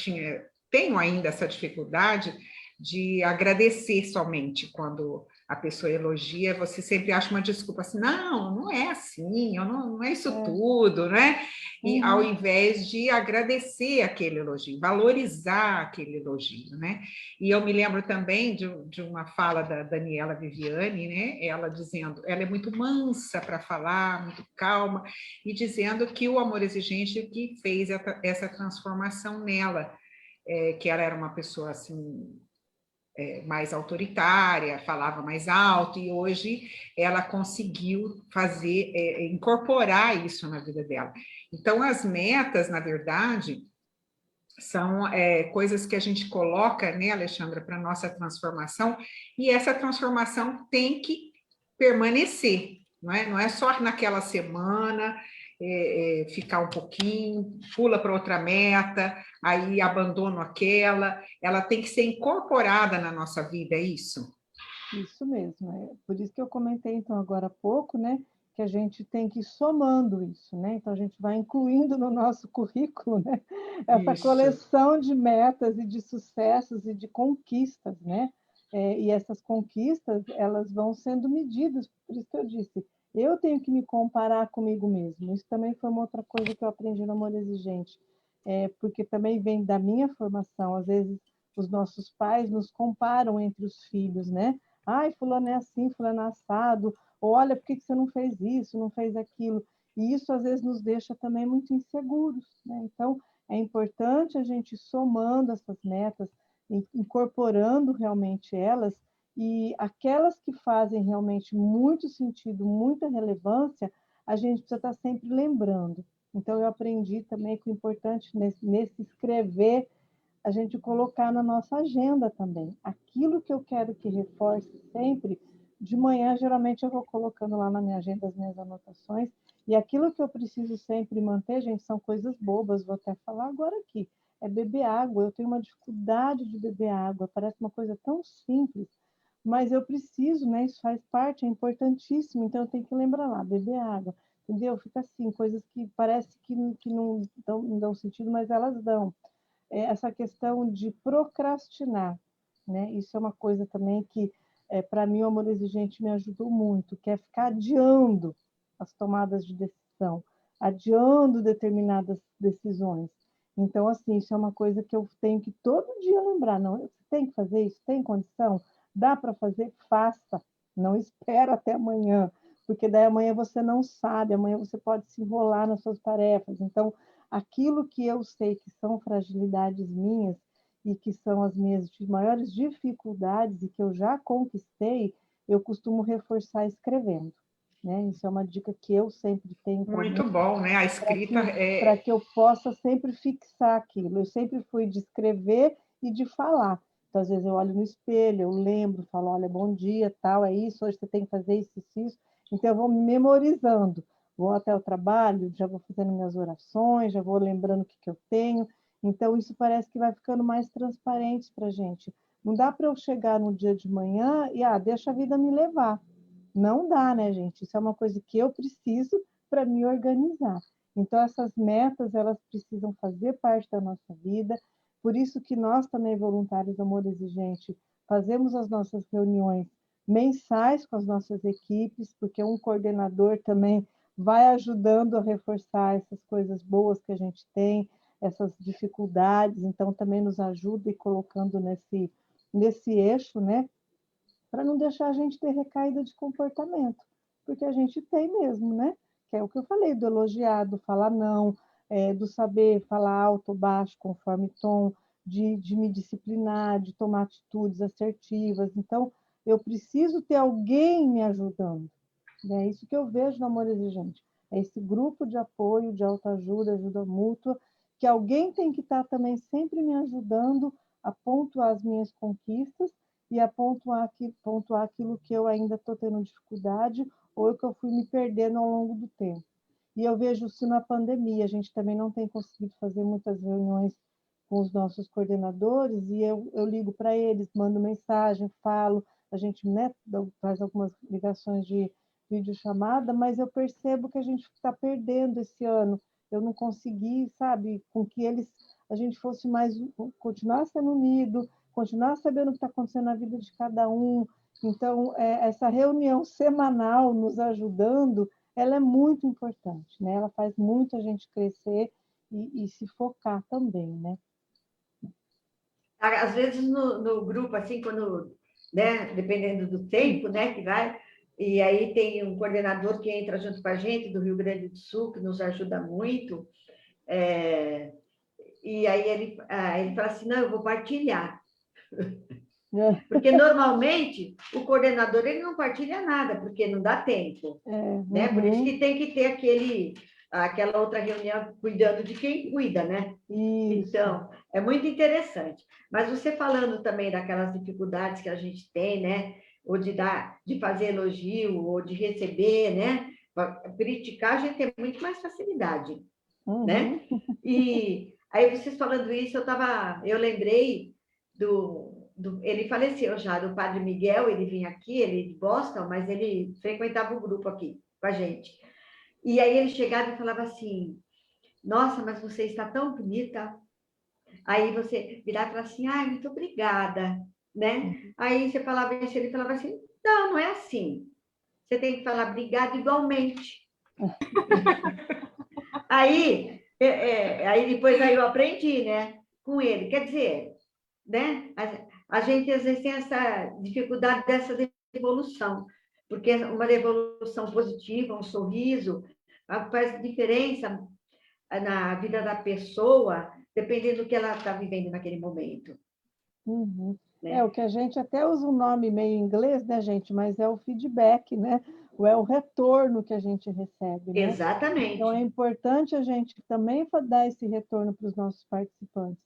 tenho ainda essa dificuldade de agradecer somente quando a pessoa elogia, você sempre acha uma desculpa assim, não é assim, não é isso tudo, né? E ao invés de agradecer aquele elogio, valorizar aquele elogio, né? E eu me lembro também de uma fala da Daniela Viviane, né? Ela dizendo, ela é muito mansa para falar, muito calma, e dizendo que o amor exigente que fez essa transformação nela, que ela era uma pessoa assim mais autoritária, falava mais alto, e hoje ela conseguiu incorporar isso na vida dela. Então, as metas, na verdade, são coisas que a gente coloca, né, Alexandra, para a nossa transformação, e essa transformação tem que permanecer, não é só naquela semana, ficar um pouquinho, pula para outra meta, aí abandono aquela, ela tem que ser incorporada na nossa vida, é isso? Isso mesmo, por isso que eu comentei então agora há pouco, né, que a gente tem que ir somando isso, né? Então a gente vai incluindo no nosso currículo, né, essa Isso. coleção de metas e de sucessos e de conquistas, né? E essas conquistas, elas vão sendo medidas, por isso que eu disse, eu tenho que me comparar comigo mesmo. Isso também foi uma outra coisa que eu aprendi no Amor Exigente, porque também vem da minha formação, às vezes os nossos pais nos comparam entre os filhos, né? Ai, fulano é assim, fulano é assado, ou olha, por que você não fez isso, não fez aquilo? E isso, às vezes, nos deixa também muito inseguros, né? Então, é importante a gente ir somando essas metas, incorporando realmente elas, e aquelas que fazem realmente muito sentido, muita relevância, a gente precisa estar sempre lembrando. Então, eu aprendi também que o importante nesse escrever a gente colocar na nossa agenda também. Aquilo que eu quero que reforce sempre, de manhã, geralmente, eu vou colocando lá na minha agenda as minhas anotações, e aquilo que eu preciso sempre manter, gente, são coisas bobas, vou até falar agora aqui, é beber água. Eu tenho uma dificuldade de beber água, parece uma coisa tão simples, mas eu preciso, né? Isso faz parte, é importantíssimo, então eu tenho que lembrar lá, beber água, entendeu? Fica assim, coisas que parece que não dão sentido, mas elas dão. Essa questão de procrastinar, né? Isso é uma coisa também que, para mim, o Amor Exigente me ajudou muito, que é ficar adiando as tomadas de decisão, adiando determinadas decisões. Então, assim, isso é uma coisa que eu tenho que todo dia lembrar. Não, você tem que fazer isso, tem condição, dá para fazer, faça. Não espera até amanhã, porque daí amanhã você não sabe, amanhã você pode se enrolar nas suas tarefas. Então, aquilo que eu sei que são fragilidades minhas e que são as minhas maiores dificuldades e que eu já conquistei, eu costumo reforçar escrevendo, né? Isso é uma dica que eu sempre tenho Muito bom, né? A escrita para que eu possa sempre fixar aquilo. Eu sempre fui de escrever e de falar. Então, às vezes eu olho no espelho, eu lembro, falo, olha, bom dia, tal, é isso, hoje você tem que fazer isso, isso, isso. Então, eu vou memorizando. Vou até o trabalho, já vou fazendo minhas orações, já vou lembrando o que eu tenho. Então, isso parece que vai ficando mais transparente para a gente. Não dá para eu chegar no dia de manhã e, deixa a vida me levar. Não dá, né, gente? Isso é uma coisa que eu preciso para me organizar. Então, essas metas, elas precisam fazer parte da nossa vida. Por isso que nós também, voluntários do Amor Exigente, fazemos as nossas reuniões mensais com as nossas equipes, porque um coordenador também vai ajudando a reforçar essas coisas boas que a gente tem, essas dificuldades, então também nos ajuda e colocando nesse eixo, né? Para não deixar a gente ter recaída de comportamento, porque a gente tem mesmo, né? Que é o que eu falei, do elogiar, do falar não, do saber falar alto ou baixo, conforme tom, de me disciplinar, de tomar atitudes assertivas. Então, eu preciso ter alguém me ajudando. É isso que eu vejo no Amor Exigente. É esse grupo de apoio, de autoajuda, ajuda mútua, que alguém tem que estar também sempre me ajudando a pontuar as minhas conquistas e a pontuar aquilo que eu ainda estou tendo dificuldade ou que eu fui me perdendo ao longo do tempo. E eu vejo isso na pandemia, a gente também não tem conseguido fazer muitas reuniões com os nossos coordenadores, e eu ligo para eles, mando mensagem, falo, a gente, né, faz algumas ligações de videochamada, mas eu percebo que a gente está perdendo esse ano. Eu não consegui, sabe, com que a gente fosse mais, continuar sendo unido, continuar sabendo o que está acontecendo na vida de cada um. Então, essa reunião semanal nos ajudando, ela é muito importante, né? Ela faz muito a gente crescer e se focar também, né? Às vezes no grupo, assim, quando, né, dependendo do tempo, né, que vai, e aí tem um coordenador que entra junto com a gente, do Rio Grande do Sul, que nos ajuda muito, e aí ele fala assim, não, eu vou partilhar. Porque, normalmente, o coordenador ele não partilha nada, porque não dá tempo. Né? Por isso que tem que ter aquela outra reunião cuidando de quem cuida, né? Isso. Então, é muito interessante. Mas você falando também daquelas dificuldades que a gente tem, né? Ou de fazer elogio, ou de receber, né? Criticar, a gente tem muito mais facilidade, né? E aí, vocês falando isso, eu lembrei ele faleceu já, do Padre Miguel, ele vinha aqui, ele é de Boston, mas ele frequentava o grupo aqui com a gente. E aí ele chegava e falava assim, nossa, mas você está tão bonita. Aí você virava e falava assim, ai, muito obrigada, né? Aí você falava isso, ele falava assim, não, não é assim. Você tem que falar obrigado igualmente. Aí depois eu aprendi, né, com ele. Quer dizer, né, a gente às vezes tem essa dificuldade dessa devolução, porque uma devolução positiva, um sorriso, faz diferença na vida da pessoa, dependendo do que ela está vivendo naquele momento. Né? O que a gente até usa um nome meio inglês, né, gente? Mas é o feedback, né? Ou é o retorno que a gente recebe, né? Exatamente. Então, é importante a gente também dar esse retorno para os nossos participantes.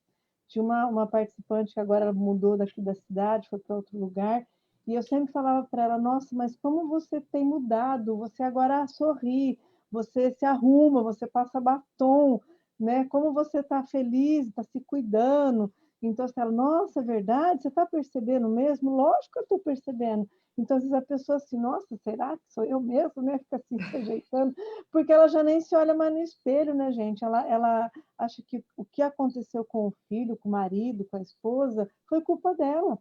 Tinha uma participante que agora mudou daqui da cidade, foi para outro lugar, e eu sempre falava para ela, nossa, mas como você tem mudado, você agora sorri, você se arruma, você passa batom, né? Como você está feliz, está se cuidando. Então, você fala, nossa, é verdade? Você está percebendo mesmo? Lógico que eu estou percebendo. Então, às vezes a pessoa assim, nossa, será que sou eu mesmo, né? Fica assim, se ajeitando, porque ela já nem se olha mais no espelho, né, gente? Ela acha que o que aconteceu com o filho, com o marido, com a esposa, foi culpa dela.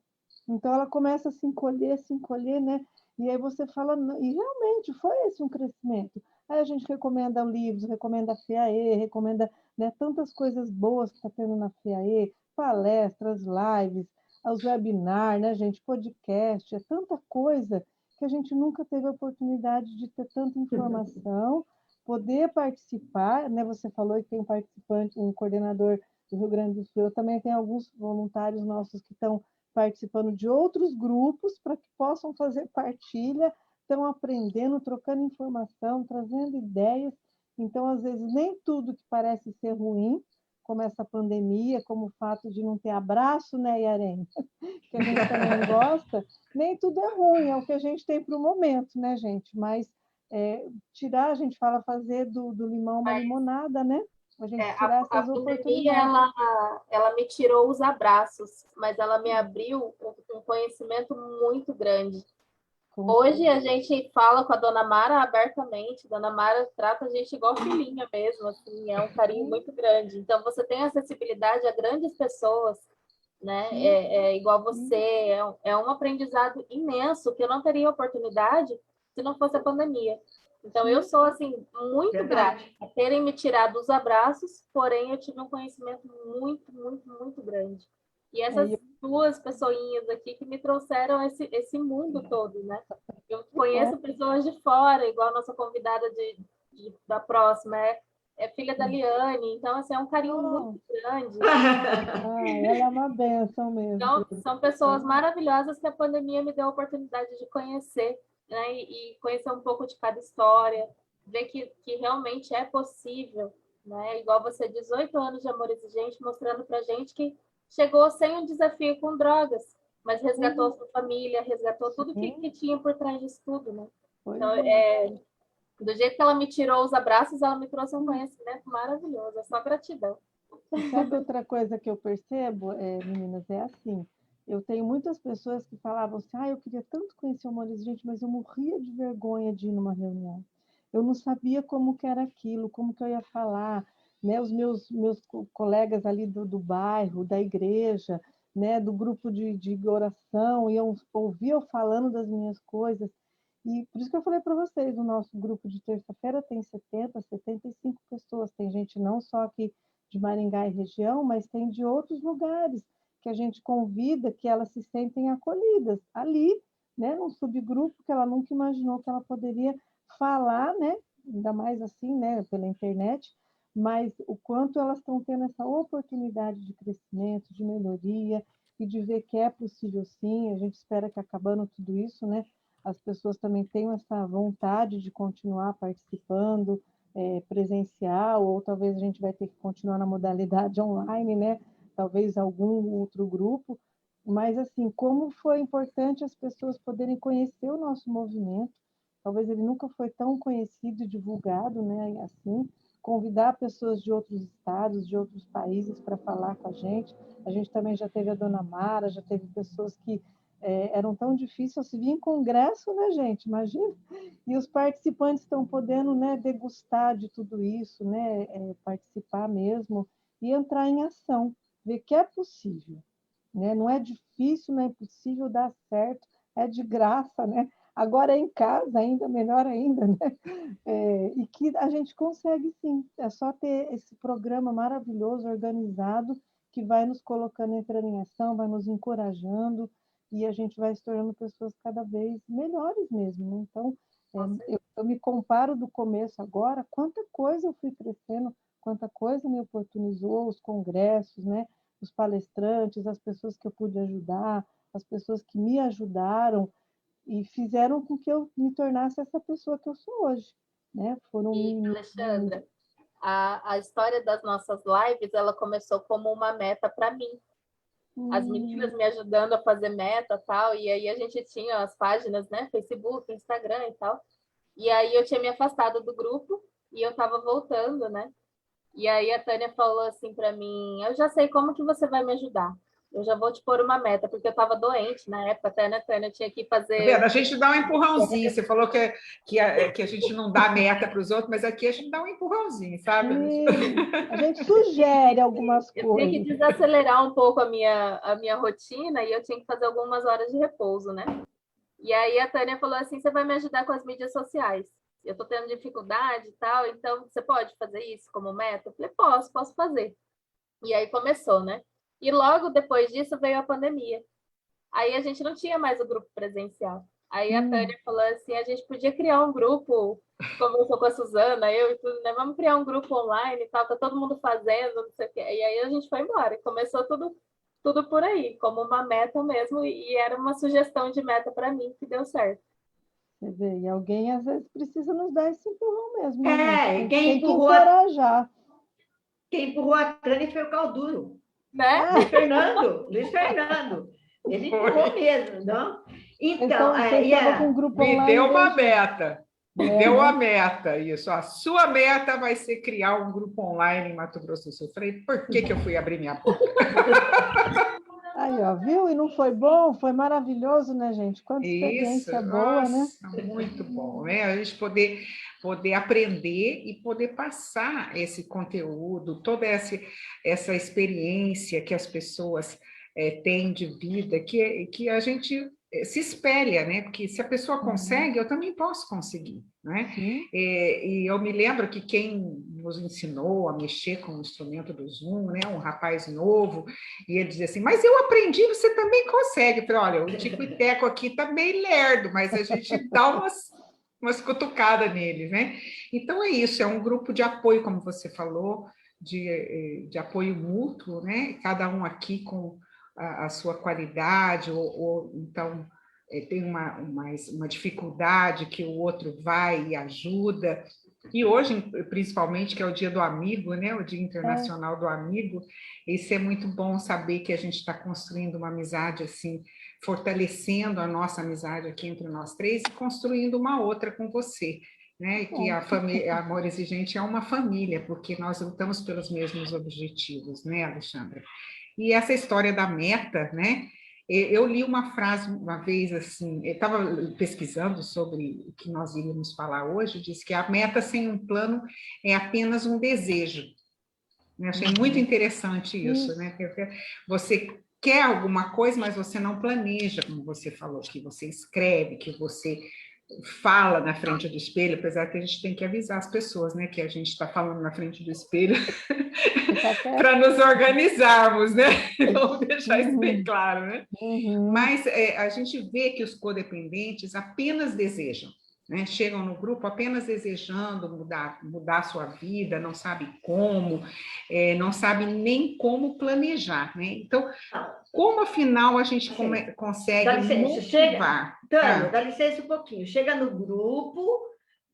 Então, ela começa a se encolher, né? E aí você fala, e realmente foi esse um crescimento. Aí a gente recomenda livros, recomenda a FEAE, recomenda, né, tantas coisas boas que está tendo na FEAE, palestras, lives, os webinars, né, gente, podcast, é tanta coisa que a gente nunca teve a oportunidade de ter tanta informação, poder participar, né? Você falou que tem um participante, um coordenador do Rio Grande do Sul, eu também tenho alguns voluntários nossos que estão participando de outros grupos para que possam fazer partilha, estão aprendendo, trocando informação, trazendo ideias. Então, às vezes, nem tudo que parece ser ruim, como essa pandemia, como o fato de não ter abraço, né, Yaren? Que a gente também gosta, nem tudo é ruim, é o que a gente tem para o momento, né, gente? Mas tirar, a gente fala fazer do limão uma limonada, né? A gente tirar A essas pandemia, oportunidades. ela me tirou os abraços, mas ela me abriu um conhecimento muito grande. Hoje a gente fala com a Dona Mara abertamente, Dona Mara trata a gente igual filhinha mesmo, assim, é um carinho muito grande. Então você tem acessibilidade a grandes pessoas, né? Igual você, é um aprendizado imenso que eu não teria oportunidade se não fosse a pandemia. Então eu sou assim muito grata a terem me tirado os abraços, porém eu tive um conhecimento muito, muito, muito grande. E essas duas pessoinhas aqui que me trouxeram esse mundo todo, né? Eu conheço pessoas de fora, igual a nossa convidada da próxima, é filha da Liane, então assim, é um carinho muito grande. Ela é uma bênção mesmo. Então, são pessoas maravilhosas que a pandemia me deu a oportunidade de conhecer, né? E conhecer um pouco de cada história, ver que realmente é possível, né? Igual você, 18 anos de Amor Exigente, mostrando pra gente que chegou sem um desafio com drogas, mas resgatou sua família, resgatou tudo que tinha por trás disso tudo, né? Então, do jeito que ela me tirou os abraços, ela me trouxe um conhecimento maravilhoso, é só gratidão. E sabe outra coisa que eu percebo, meninas, é assim, eu tenho muitas pessoas que falavam assim, eu queria tanto conhecer o Amor Exigente, mas eu morria de vergonha de ir numa reunião. Eu não sabia como que era aquilo, como que eu ia falar, né? Os meus colegas ali do bairro, da igreja, né? Do grupo de oração, iam ouvir eu falando das minhas coisas. E por isso que eu falei para vocês, o nosso grupo de terça-feira tem 70, 75 pessoas, tem gente não só aqui de Maringá e região, mas tem de outros lugares que a gente convida, que elas se sentem acolhidas ali, né, num subgrupo que ela nunca imaginou que ela poderia falar, né, ainda mais assim, né, pela internet, mas o quanto elas estão tendo essa oportunidade de crescimento, de melhoria, e de ver que é possível sim. A gente espera que acabando tudo isso, né, as pessoas também tenham essa vontade de continuar participando, presencial, ou talvez a gente vai ter que continuar na modalidade online, né? Talvez algum outro grupo, mas assim, como foi importante as pessoas poderem conhecer o nosso movimento, talvez ele nunca foi tão conhecido e divulgado, né? Assim, convidar pessoas de outros estados, de outros países para falar com a gente. A gente também já teve a Dona Mara, já teve pessoas que eram tão difíceis, se vir em congresso, né, gente? Imagina. E os participantes estão podendo, né, degustar de tudo isso, né, participar mesmo e entrar em ação, ver que é possível, né? Não é difícil, não é impossível, dar certo, é de graça, né? Agora é em casa ainda, melhor ainda, né? E que a gente consegue sim, é só ter esse programa maravilhoso, organizado, que vai nos colocando entrando em ação, vai nos encorajando, e a gente vai se tornando pessoas cada vez melhores mesmo, né? Então, eu me comparo do começo agora, quanta coisa eu fui crescendo, quanta coisa me oportunizou, os congressos, né? Os palestrantes, as pessoas que eu pude ajudar, as pessoas que me ajudaram e fizeram com que eu me tornasse essa pessoa que eu sou hoje, né? Foram E, Alexandra, a história das nossas lives, ela começou como uma meta para mim. As meninas me ajudando a fazer meta e tal, e aí a gente tinha as páginas, né? Facebook, Instagram e tal. E aí eu tinha me afastado do grupo e eu estava voltando, né? E aí a Tânia falou assim para mim, eu já sei como que você vai me ajudar. Eu já vou te pôr uma meta, porque eu estava doente na época, até, né, Tânia? Eu tinha que Tá fazer... vendo? A gente dá um empurrãozinho. Você falou que a gente não dá meta para os outros, mas aqui a gente dá um empurrãozinho, sabe? Sim, a gente sugere algumas Eu tinha que coisas. desacelerar um pouco a minha rotina e eu tinha que fazer algumas horas de repouso, né? E aí a Tânia falou assim, você vai me ajudar com as mídias sociais. Eu estou tendo dificuldade e tal, então você pode fazer isso como meta? Eu falei, posso fazer. E aí começou, né? E logo depois disso veio a pandemia. Aí a gente não tinha mais o grupo presencial. Aí a Tânia falou assim, a gente podia criar um grupo, conversou com a Suzana, eu e tudo, né? Vamos criar um grupo online e tal, tá todo mundo fazendo, não sei o quê. E aí a gente foi embora. Começou tudo por aí, como uma meta mesmo, e era uma sugestão de meta para mim que deu certo. Quer dizer, e alguém às vezes precisa nos dar esse empurrão mesmo, né, gente? Quem Tem que encorajar. empurrou a Tânia foi o Calduro. Né? Luiz Fernando. Ele empurrou mesmo, não? Então, você estava com um grupo online. Me deu uma meta. Me deu né? uma meta, isso. A sua meta vai ser criar um grupo online em Mato Grosso do Sul. Eu falei, por que eu fui abrir minha boca? Aí, ó, viu? E não foi bom? Foi maravilhoso, né, gente? Quanta experiência boa, nossa, né? muito bom, né? A gente poder aprender e poder passar esse conteúdo, toda essa experiência que as pessoas têm de vida, que a gente se espelha, né? Porque se a pessoa consegue, eu também posso conseguir, né? E eu me lembro que quem nos ensinou a mexer com o instrumento do Zoom, né? Um rapaz novo, e ele dizia assim, mas eu aprendi, você também consegue. Eu falei, olha, o Tico e Teco aqui tá meio lerdo, mas a gente dá umas cutucadas neles, né? Então é isso, é um grupo de apoio, como você falou, de apoio mútuo, né? Cada um aqui com a sua qualidade, ou então tem uma dificuldade que o outro vai e ajuda. E hoje, principalmente, que é o Dia do Amigo, né? O Dia Internacional do Amigo, isso é muito bom saber que a gente está construindo uma amizade assim, fortalecendo a nossa amizade aqui entre nós três e construindo uma outra com você, né? E que a família, Amor Exigente é uma família, porque nós lutamos pelos mesmos objetivos, né, Alexandra? E essa história da meta, né? Eu li uma frase uma vez assim, eu estava pesquisando sobre o que nós iríamos falar hoje, diz que a meta sem um plano é apenas um desejo. Eu achei muito interessante isso, né? Você quer alguma coisa, mas você não planeja, como você falou, que você escreve, que você fala na frente do espelho, apesar que a gente tem que avisar as pessoas, né, que a gente está falando na frente do espelho para nos organizarmos, né? Vamos deixar isso bem claro, né? Mas a gente vê que os codependentes apenas desejam. né? Chegam no grupo apenas desejando mudar a sua vida, não sabe como, não sabe nem como planejar, né? Então, como afinal a gente consegue motivar? Tânia, dá licença um pouquinho. Chega no grupo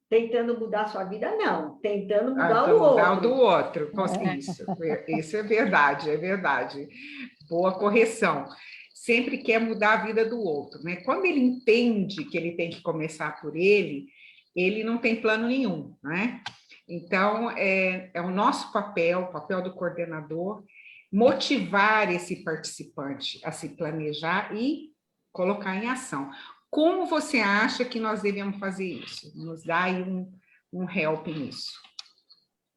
tentando mudar a sua vida, não. Tentando mudar o outro. Do outro. Isso é verdade, é verdade. Boa correção. Sempre quer mudar a vida do outro, né? Quando ele entende que ele tem que começar por ele não tem plano nenhum, né? Então, é o nosso papel, o papel do coordenador, motivar esse participante a se planejar e colocar em ação. Como você acha que nós devemos fazer isso? Nos dá aí um help nisso.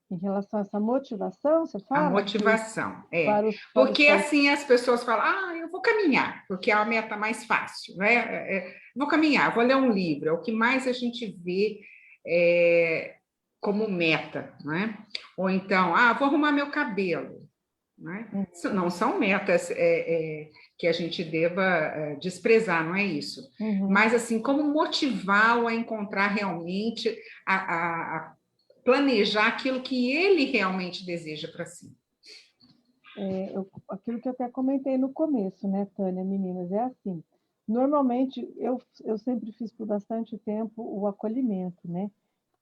Em relação a essa motivação, você fala? A motivação, Porque assim as pessoas falam, eu vou caminhar, porque é a meta mais fácil, né? Vou caminhar, vou ler um livro, é o que mais a gente vê como meta, né? Ou então, vou arrumar meu cabelo, né? Não são metas que a gente deva desprezar, não é isso? Mas, assim, como motivá-lo a encontrar realmente a planejar aquilo que ele realmente deseja para si. Aquilo que eu até comentei no começo, né, Tânia, meninas, é assim. Normalmente, eu sempre fiz por bastante tempo o acolhimento, né?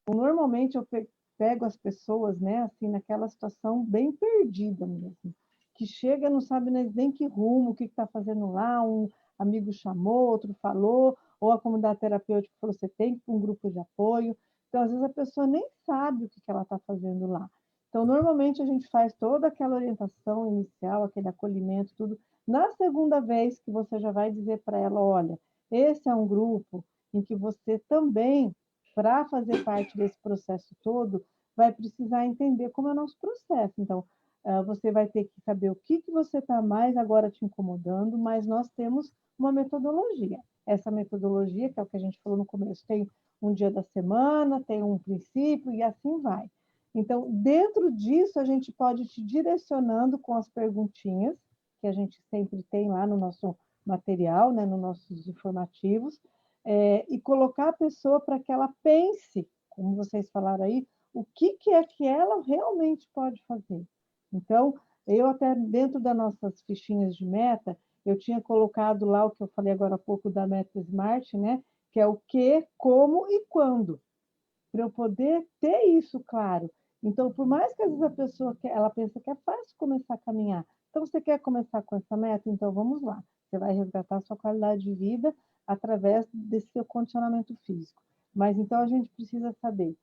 Normalmente, eu pego as pessoas, né, assim, naquela situação bem perdida mesmo, que chega, não sabe nem que rumo, o que está fazendo lá, um amigo chamou, outro falou, ou a comunidade terapêutica falou, você tem um grupo de apoio. Então, às vezes, a pessoa nem sabe o que ela está fazendo lá. Então, normalmente, a gente faz toda aquela orientação inicial, aquele acolhimento, tudo. Na segunda vez que você já vai dizer para ela, olha, esse é um grupo em que você também, para fazer parte desse processo todo, vai precisar entender como é o nosso processo. Então, você vai ter que saber o que você está mais agora te incomodando, mas nós temos uma metodologia. Essa metodologia, que é o que a gente falou no começo, tem um dia da semana, tem um princípio e assim vai. Então, dentro disso, a gente pode ir te direcionando com as perguntinhas, que a gente sempre tem lá no nosso material, né, nos nossos informativos, e colocar a pessoa para que ela pense, como vocês falaram aí, o que é que ela realmente pode fazer. Então, eu até dentro das nossas fichinhas de meta, eu tinha colocado lá o que eu falei agora há pouco da meta SMART, né, que é o que, como e quando, para eu poder ter isso claro. Então, por mais que às vezes a pessoa ela pensa que é fácil começar a caminhar, então você quer começar com essa meta? Então vamos lá. Você vai resgatar a sua qualidade de vida através desse seu condicionamento físico. Mas então a gente precisa saber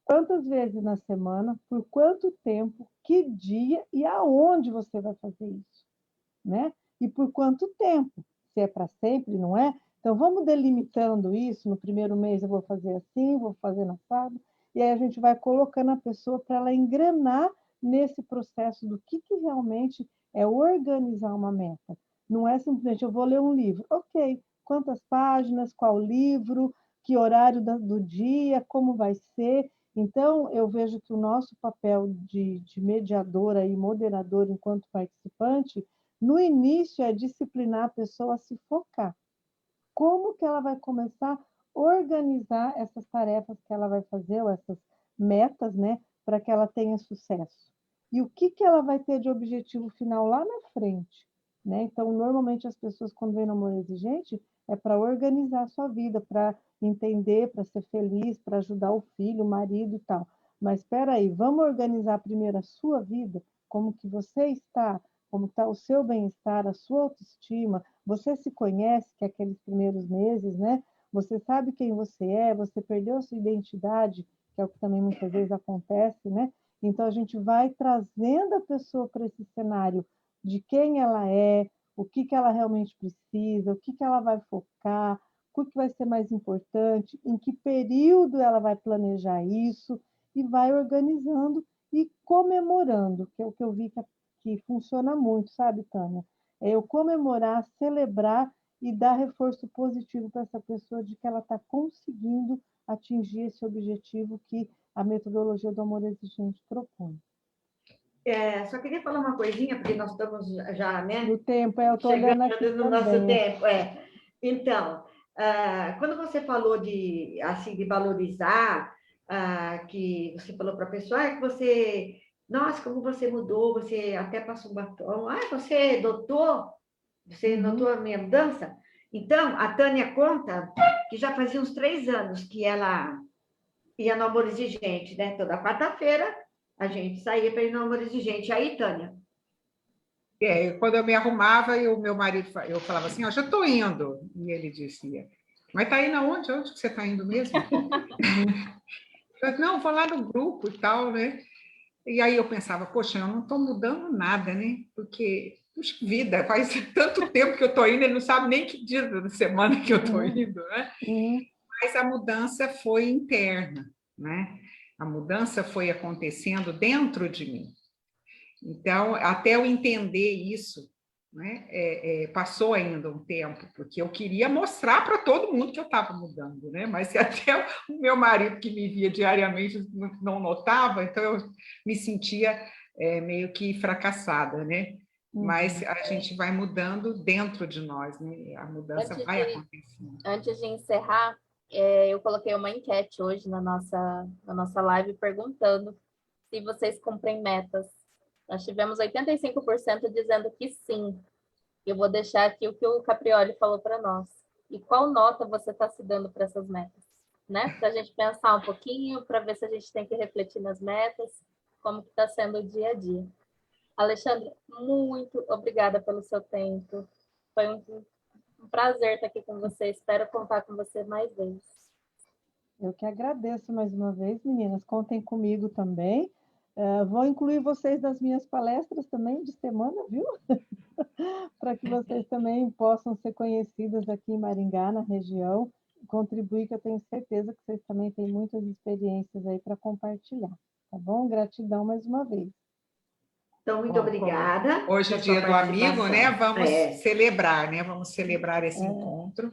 quantas vezes na semana, por quanto tempo, que dia e aonde você vai fazer isso, né? E por quanto tempo? Se é para sempre, não é? Então, vamos delimitando isso. No primeiro mês eu vou fazer assim, vou fazer na sábado, e aí a gente vai colocando a pessoa para ela engrenar nesse processo do que realmente é organizar uma meta. Não é simplesmente, eu vou ler um livro. Ok, quantas páginas, qual livro, que horário do dia, como vai ser. Então, eu vejo que o nosso papel de mediadora e moderador enquanto participante, no início, é disciplinar a pessoa a se focar. Como que ela vai começar a organizar essas tarefas que ela vai fazer, ou essas metas, né, para que ela tenha sucesso? E o que ela vai ter de objetivo final lá na frente, né? Então, normalmente, as pessoas, quando vêm no amor exigente, é para organizar a sua vida, para entender, para ser feliz, para ajudar o filho, o marido e tal. Mas espera aí, vamos organizar primeiro a sua vida, como que você está, como está o seu bem-estar, a sua autoestima, você se conhece, que é aqueles primeiros meses, né? Você sabe quem você é, você perdeu a sua identidade, que é o que também muitas vezes acontece, né? Então, a gente vai trazendo a pessoa para esse cenário de quem ela é, o que ela realmente precisa, o que ela vai focar, o que vai ser mais importante, em que período ela vai planejar isso, e vai organizando e comemorando, que é o que eu vi que funciona muito, sabe, Tânia? É eu comemorar, celebrar e dar reforço positivo para essa pessoa de que ela está conseguindo atingir esse objetivo que a metodologia do amor exigente propõe. Só queria falar uma coisinha, porque nós estamos já, né? No tempo, eu estou olhando aqui no nosso tempo, Então, quando você falou de, assim, de valorizar, que você falou para a pessoa, que você, nossa, como você mudou, você até passou um batom, você notou a minha mudança? Então, a Tânia conta que já fazia uns 3 anos que ela ia no Amor Exigente, né? Toda quarta-feira a gente saía para ir no Amor Exigente. Aí, Tânia? Quando eu me arrumava, e o meu marido, eu falava assim, já estou indo. E ele dizia, mas está indo aonde? Onde que você está indo mesmo? Eu, não, vou lá no grupo e tal, né? E aí eu pensava, poxa, eu não estou mudando nada, né? Porque, puxa vida, faz tanto tempo que eu estou indo, ele não sabe nem que dia da semana que eu estou indo, né? Mas a mudança foi interna, né? A mudança foi acontecendo dentro de mim. Então, até eu entender isso, né, passou ainda um tempo, porque eu queria mostrar para todo mundo que eu estava mudando, né? Mas se até o meu marido, que me via diariamente, não notava, então eu me sentia meio que fracassada, né? Mas a gente vai mudando dentro de nós, né? A mudança vai acontecendo. Antes de encerrar, eu coloquei uma enquete hoje na nossa live perguntando se vocês cumprem metas. Nós tivemos 85% dizendo que sim. Eu vou deixar aqui o que o Caprioli falou para nós. E qual nota você está se dando para essas metas? Né? Para a gente pensar um pouquinho, para ver se a gente tem que refletir nas metas, como que está sendo o dia a dia. Alexandre, muito obrigada pelo seu tempo. Foi um prazer estar aqui com você. Espero contar com você mais vezes. Eu que agradeço mais uma vez, meninas. Contem comigo também. Vou incluir vocês nas minhas palestras também de semana, viu? Para que vocês também possam ser conhecidas aqui em Maringá, na região, contribuir, que eu tenho certeza que vocês também têm muitas experiências aí para compartilhar, tá bom? Gratidão mais uma vez. Então, muito obrigada. Hoje é dia do amigo, né? Vamos celebrar, né? Vamos celebrar esse encontro.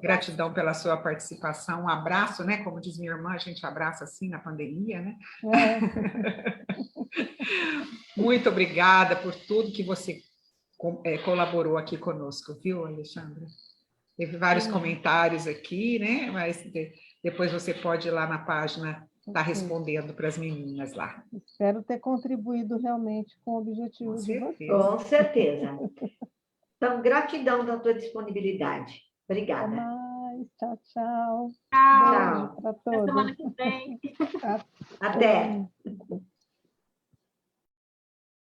Gratidão pela sua participação. Um abraço, né? Como diz minha irmã, a gente abraça assim na pandemia, né? Muito obrigada por tudo que você colaborou aqui conosco, viu, Alexandra? Teve vários comentários aqui, né? Mas depois você pode ir lá na página estar respondendo para as meninas lá. Espero ter contribuído realmente com o objetivo de vocês. Com certeza. Então, gratidão da tua disponibilidade. Obrigada. Até mais. Tchau, tchau. Tchau. Beijo para todos. Até semana que vem. Até.